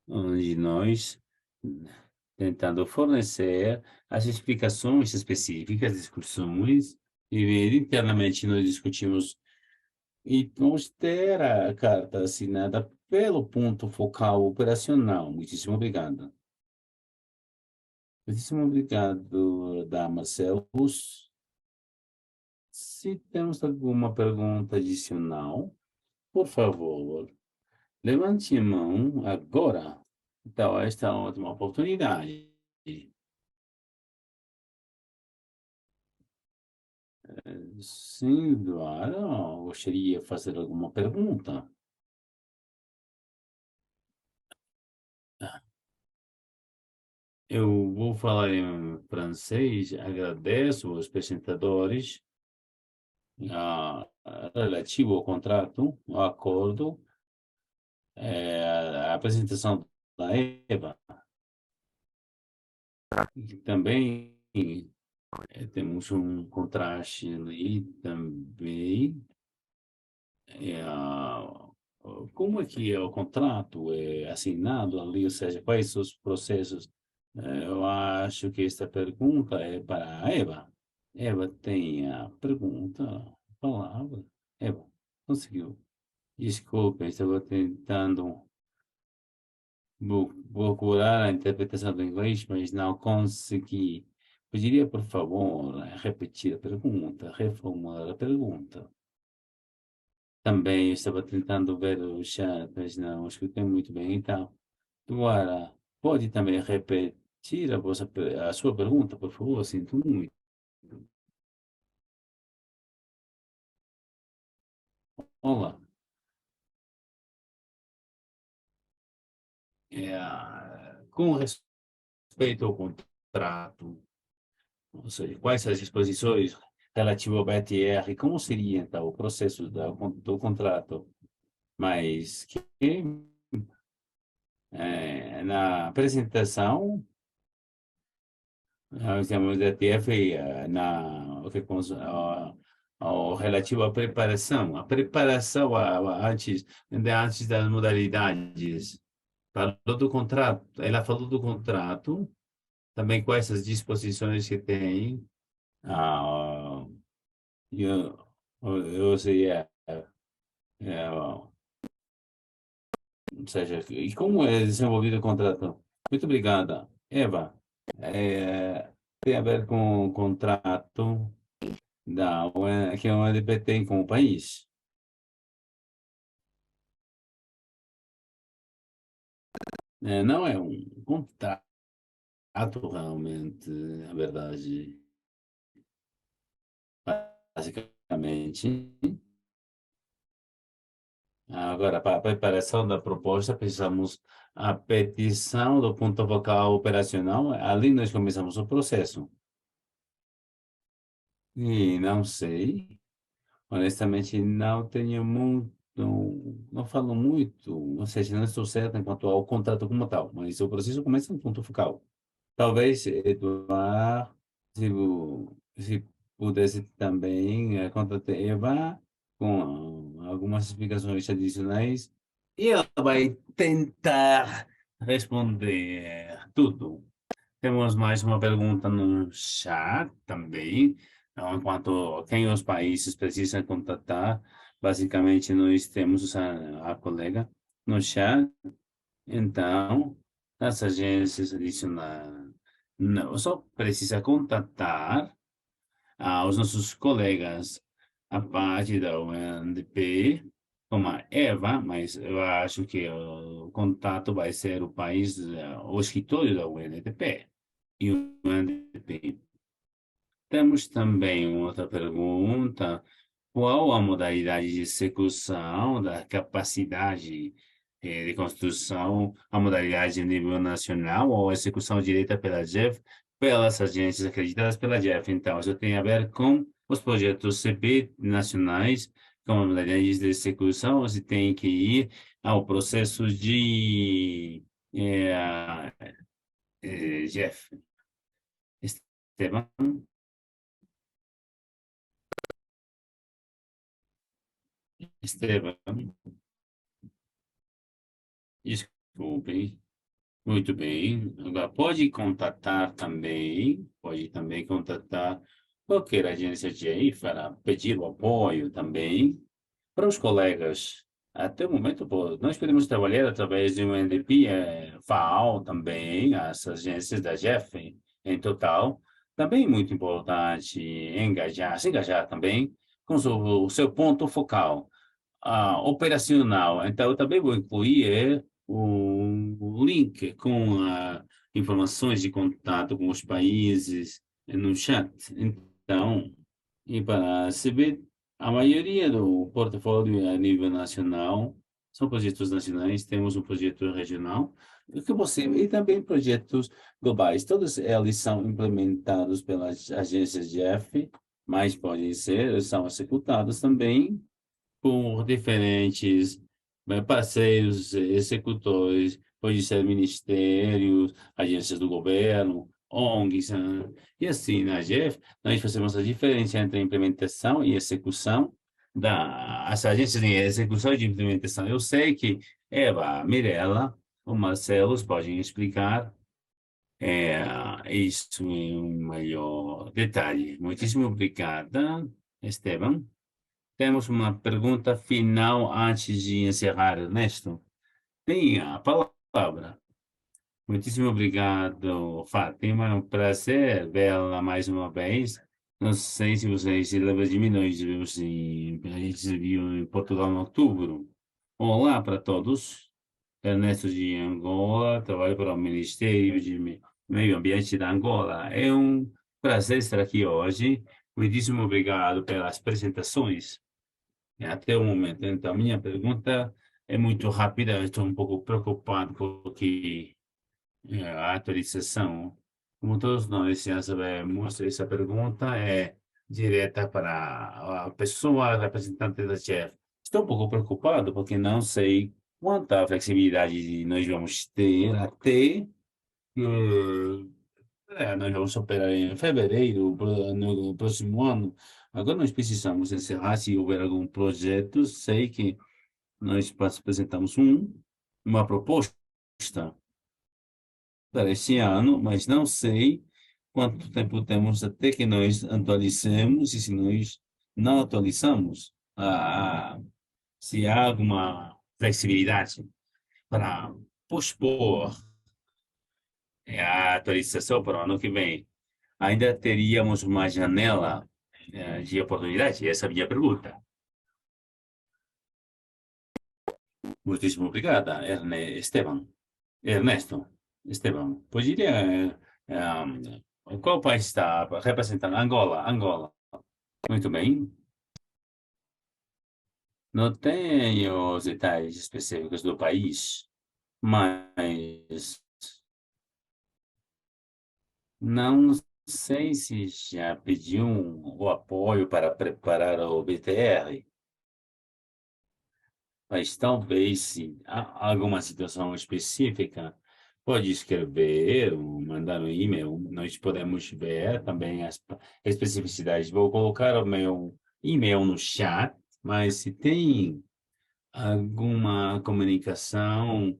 onde nós tentando fornecer as explicações específicas, discussões, e internamente nós discutimos e vamos ter a carta assinada pelo ponto focal operacional. Muitíssimo obrigado. Muitíssimo obrigado, Marcelos. Se temos alguma pergunta adicional, Por favor, levante a mão agora. Então, esta é uma ótima oportunidade. Sim, claro. Gostaria de fazer alguma pergunta? Eu vou falar em francês. Agradeço aos apresentadores relativo ao contrato, ao acordo, a apresentação da EVA. E também temos um contraste ali também. Como é que é o contrato é assinado ali, ou seja, quais são os processos? Eu acho que esta pergunta é para a Eva. Eva tem a pergunta, a palavra. Eva, conseguiu. Desculpa, estava tentando procurar a interpretação do inglês, mas não consegui. Poderia, por favor, repetir a pergunta, reformular a pergunta? Também eu estava tentando ver o chat, mas não escutei muito bem. Então, agora, pode também repetir a sua pergunta, por favor? Sinto muito. Olá. Com respeito ao contrato, ou seja, quais as disposições relativas ao BTR, como seria, então, o processo do contrato? Mas que, na apresentação, nós temos ETF o que ao relativo à preparação, antes das modalidades. Falou do contrato, ela falou do contrato, também com essas disposições que tem. Ah, eu, eu sei, ou seja, e como é desenvolvido o contrato? Muito obrigada. Eva, tem a ver com o contrato que a UNDP tem com o país. Não é um contrato realmente, na verdade, basicamente. Agora, para a preparação da proposta, precisamos a petição do ponto focal operacional. Ali nós começamos o processo. E não sei, honestamente, não tenho muito, não falo muito, ou seja, não estou certo quanto ao contrato como tal, mas o processo começa no ponto focal. Talvez, Eduardo, se pudesse também contratar Eva com algumas explicações adicionais e ela vai tentar responder tudo. Temos mais uma pergunta no chat também. Então, enquanto quem os países precisam contatar, basicamente nós temos a colega no chat. Então, as agências adicionais, não, só precisa contatar os nossos colegas, a parte da UNDP, como a Eva, mas eu acho que o contato vai ser o país, o escritório da UNDP e o UNDP. Temos também outra pergunta. Qual a modalidade de execução da capacidade de construção, a modalidade de nível nacional ou a execução direta pela JEF, pelas agências acreditadas pela JEF? Então, isso tem a ver com os projetos CP nacionais, com a modalidade de execução, você tem que ir ao processo de JEF. Esteban, Esteban, desculpe. Muito bem. Agora, pode também contatar qualquer agência de aí para pedir o apoio também para os colegas. Até o momento, pô, nós podemos trabalhar através de um NDP, FAO também, as agências da GEF em total. Também muito importante se engajar também com o seu ponto focal. operacional. Então, eu também vou incluir o link com informações de contato com os países no chat. Então, e para saber, a maioria do portfólio é a nível nacional são projetos nacionais, temos um projeto regional, e também projetos globais. Todos eles são implementados pelas agências de F, mas podem ser, são executados também por diferentes parceiros, executores, pode ser ministérios, agências do governo, ONGs, e assim, na GEF, nós fazemos a diferença entre a implementação e execução as agências de execução e de implementação. Eu sei que Eva, Mirella, o Marcelo podem explicar isso em um maior detalhe. Muitíssimo obrigada, Esteban. Temos uma pergunta final antes de encerrar, Ernesto. Tem a palavra. Muitíssimo obrigado, Fátima. É um prazer vê-la mais uma vez. Não sei se vocês se lembram de mim, a gente se viu em Portugal em outubro. Olá para todos. Ernesto de Angola, trabalho para o Ministério de Meio Ambiente da Angola. É um prazer estar aqui hoje. Muitíssimo obrigado pelas apresentações. Até o momento. Então, minha pergunta é muito rápida. Eu estou um pouco preocupado porque a atualização, como todos nós já sabemos, essa pergunta é direta para a pessoa representante da chefe. Estou um pouco preocupado porque não sei quanta flexibilidade nós vamos ter até nós vamos operar em fevereiro, no próximo ano. Agora nós precisamos encerrar, se houver algum projeto, sei que nós apresentamos uma proposta para esse ano, mas não sei quanto tempo temos até que nós atualizemos e se nós não atualizamos, se há alguma flexibilidade para pospor a atualização para o ano que vem. Ainda teríamos uma janela de oportunidade? Essa é a minha pergunta. Muitíssimo obrigada, Esteban. Ernesto, Esteban, poderia... qual país está representando? Angola, Angola. Muito bem. Não tenho os detalhes específicos do país, mas não sei se já pediu o apoio para preparar o BTR, mas talvez se há alguma situação específica, pode escrever ou mandar um e-mail. Nós podemos ver também as especificidades. Vou colocar o meu e-mail no chat, mas se tem alguma comunicação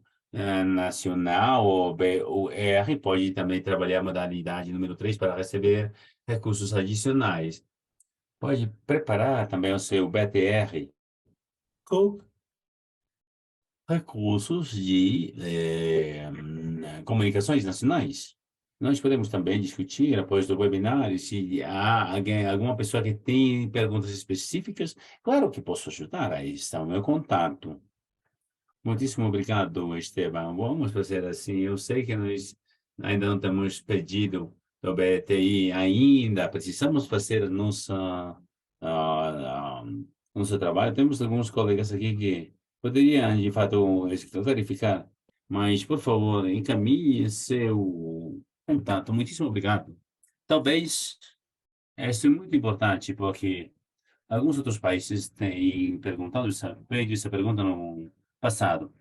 nacional ou BUR, pode também trabalhar a modalidade número 3 para receber recursos adicionais. Pode preparar também o seu BTR com recursos de comunicações nacionais. Nós podemos também discutir, após do webinar, se há alguma pessoa que tem perguntas específicas. Claro que posso ajudar, aí está o meu contato. Muitíssimo obrigado, Esteban. Vamos fazer assim. Eu sei que nós ainda não temos pedido do BTI ainda. Precisamos fazer ah, nosso trabalho. Temos alguns colegas aqui que poderiam, de fato, verificar. Mas, por favor, encaminhe seu contato. Muitíssimo obrigado. Talvez, isso é muito importante, porque alguns outros países têm perguntado feito essa pergunta no passado.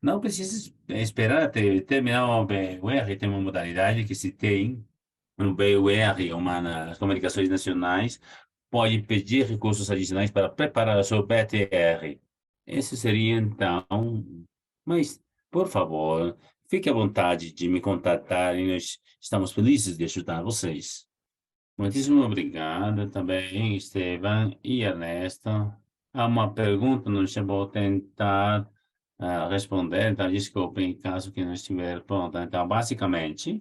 Não precisa esperar até terminar o BUR, tem uma modalidade que se tem no BUR, nas comunicações nacionais, pode pedir recursos adicionais para preparar o seu BTR. Esse seria, então, mas, por favor, fique à vontade de me contatar e nós estamos felizes de ajudar vocês. Muitíssimo obrigado também, Esteban e Ernesto. Há uma pergunta, não vou tentar responder, então desculpem caso que não estiver pronto. Então, basicamente,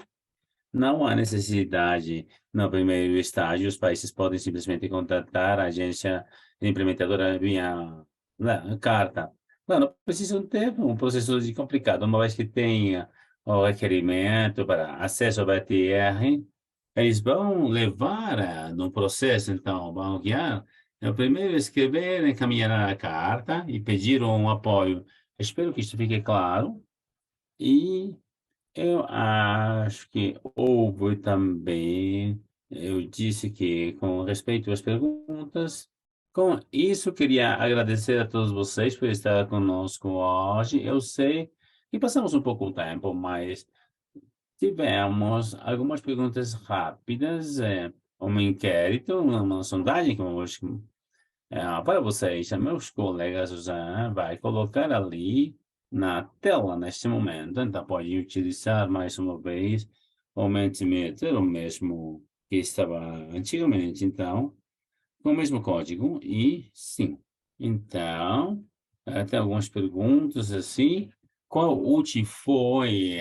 não há necessidade no primeiro estágio, os países podem simplesmente contratar a agência implementadora via né, carta. Não precisa ter um processo de complicado, uma vez que tenha o requerimento para acesso ao BTR, eles vão levar no processo, então, vão guiar. É primeiro escrever, encaminhar a carta e pedir um apoio. Espero que isso fique claro. E eu acho que houve também, eu disse que, com respeito às perguntas, com isso, queria agradecer a todos vocês por estar conosco hoje. Eu sei que passamos um pouco o tempo, mas tivemos algumas perguntas rápidas, um inquérito, uma sondagem que vamos para vocês, meus colegas já vai colocar ali na tela neste momento. Então, pode utilizar mais uma vez o Mentimeter, o mesmo que estava antigamente, então, com o mesmo código, e sim. Então, tem algumas perguntas assim. Qual útil foi,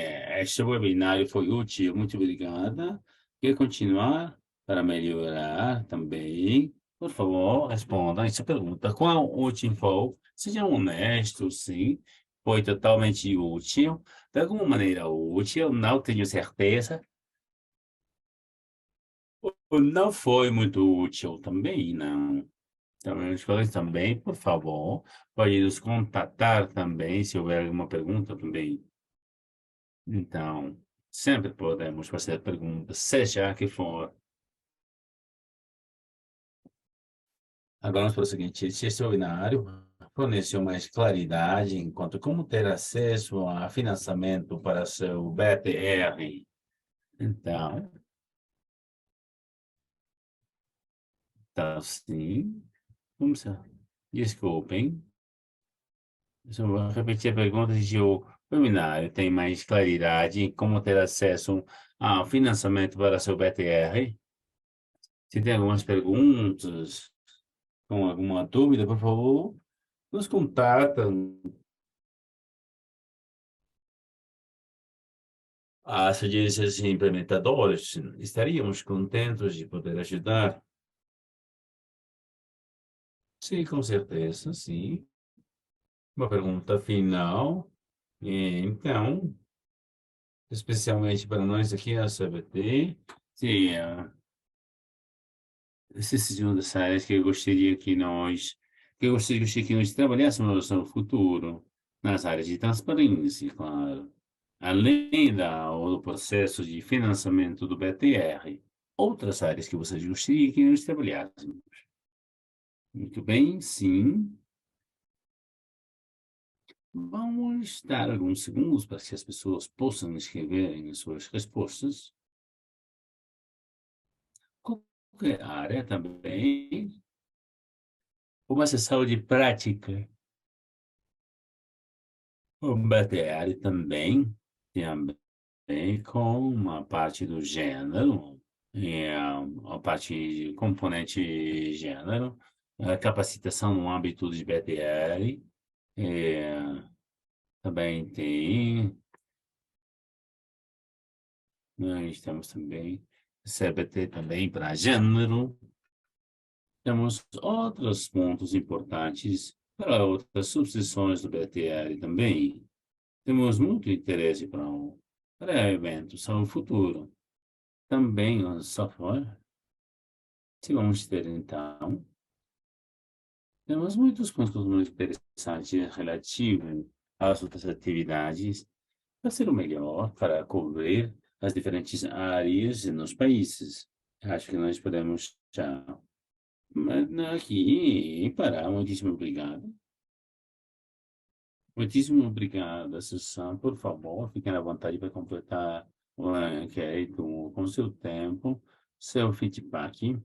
este webinário foi útil? Muito obrigada. Quer continuar para melhorar também? Por favor, responda essa pergunta. Qual útil foi? Sejam honestos, sim. Foi totalmente útil. De alguma maneira útil, não tenho certeza. Ou não foi muito útil também, não. Também, os colegas também, por favor, pode nos contatar também, se houver alguma pergunta também. Então, sempre podemos fazer perguntas, seja a que for. Agora vamos para o seguinte, este webinário forneceu mais claridade enquanto como ter acesso a financiamento para seu BTR. Então, sim, vamos lá. Desculpem, eu vou repetir a pergunta de o webinário tem mais claridade em como ter acesso ao financiamento para seu BTR. Se tem algumas perguntas, com alguma dúvida, por favor, nos contata. As agências implementadoras estaríamos contentos de poder ajudar. Sim, com certeza, sim. Uma pergunta final. Então, especialmente para nós aqui, a CBT, sim, essa seria uma das áreas que eu gostaria que nós trabalhássemos no futuro, nas áreas de transparência, claro. Além do processo de financiamento do BTR, outras áreas que vocês gostariam que nós trabalhássemos. Muito bem, sim. Vamos dar alguns segundos para que as pessoas possam escreverem as suas respostas. Qualquer área também, uma sessão de prática. O BTR também com uma parte do gênero, a parte de componente gênero, a capacitação no âmbito de BTR, é, também tem, nós temos também CBT também para gênero, temos outros pontos importantes para outras subseções do BTR também. Temos muito interesse para eventos no futuro. Também o software, se vamos ter então, temos muitos pontos muito interessantes relativos às outras atividades para ser o melhor, para cobrir as diferentes áreas nos países. Acho que nós podemos já aqui parar. Muitíssimo obrigado. Muitíssimo obrigado, Susan. Por favor, fiquem à vontade para completar o inquérito com seu tempo, seu feedback.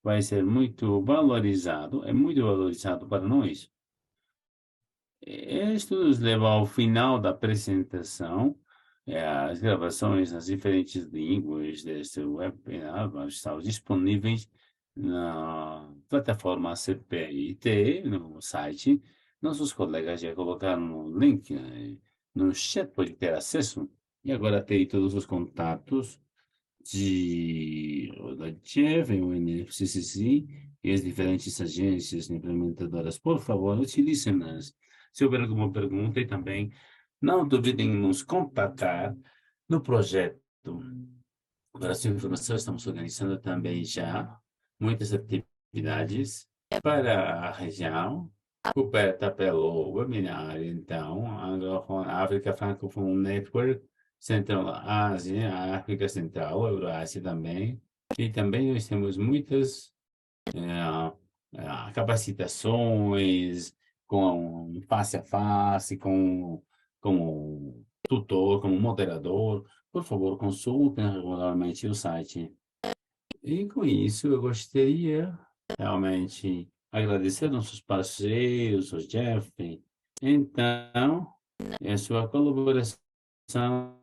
Vai ser muito valorizado, é muito valorizado para nós. Isto nos leva ao final da apresentação. As gravações nas diferentes línguas deste webinar vão estar disponíveis na plataforma CPIT, no site. Nossos colegas já colocaram no link, no chat, pode ter acesso. E agora tem todos os contatos da Jeff, o NFCCC, e as diferentes agências implementadoras, por favor, utilize-nas. Se houver alguma pergunta e também não duvidem em nos contatar no projeto. Para sua informação, estamos organizando também já muitas atividades para a região, coberta pelo webinar, então, a África Francophone Network, Central Ásia, a África Central, a Eurásia também, e também nós temos muitas capacitações com face a face, com tutor, como moderador. Por favor, consultem regularmente o site. E com isso, eu gostaria realmente agradecer nossos parceiros, o Jeff. Então, a sua colaboração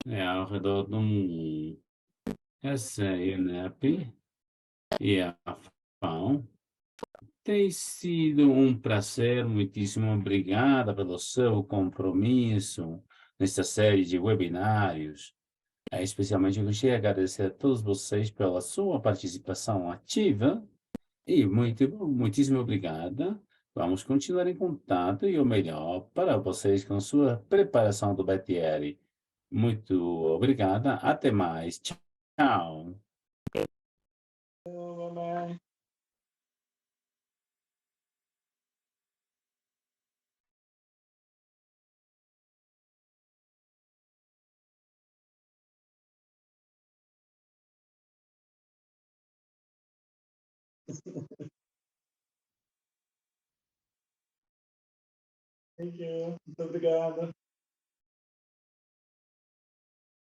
é ao redor do mundo. Essa é a INEP e a FAO. Tem sido um prazer, muitíssimo obrigada pelo seu compromisso nesta série de webinários. Especialmente, eu gostaria de agradecer a todos vocês pela sua participação ativa e muitíssimo obrigada. Vamos continuar em contato e o melhor para vocês com sua preparação do BTR. Muito obrigada. Até mais. Tchau. Bye-bye. Thank you. Muito obrigado.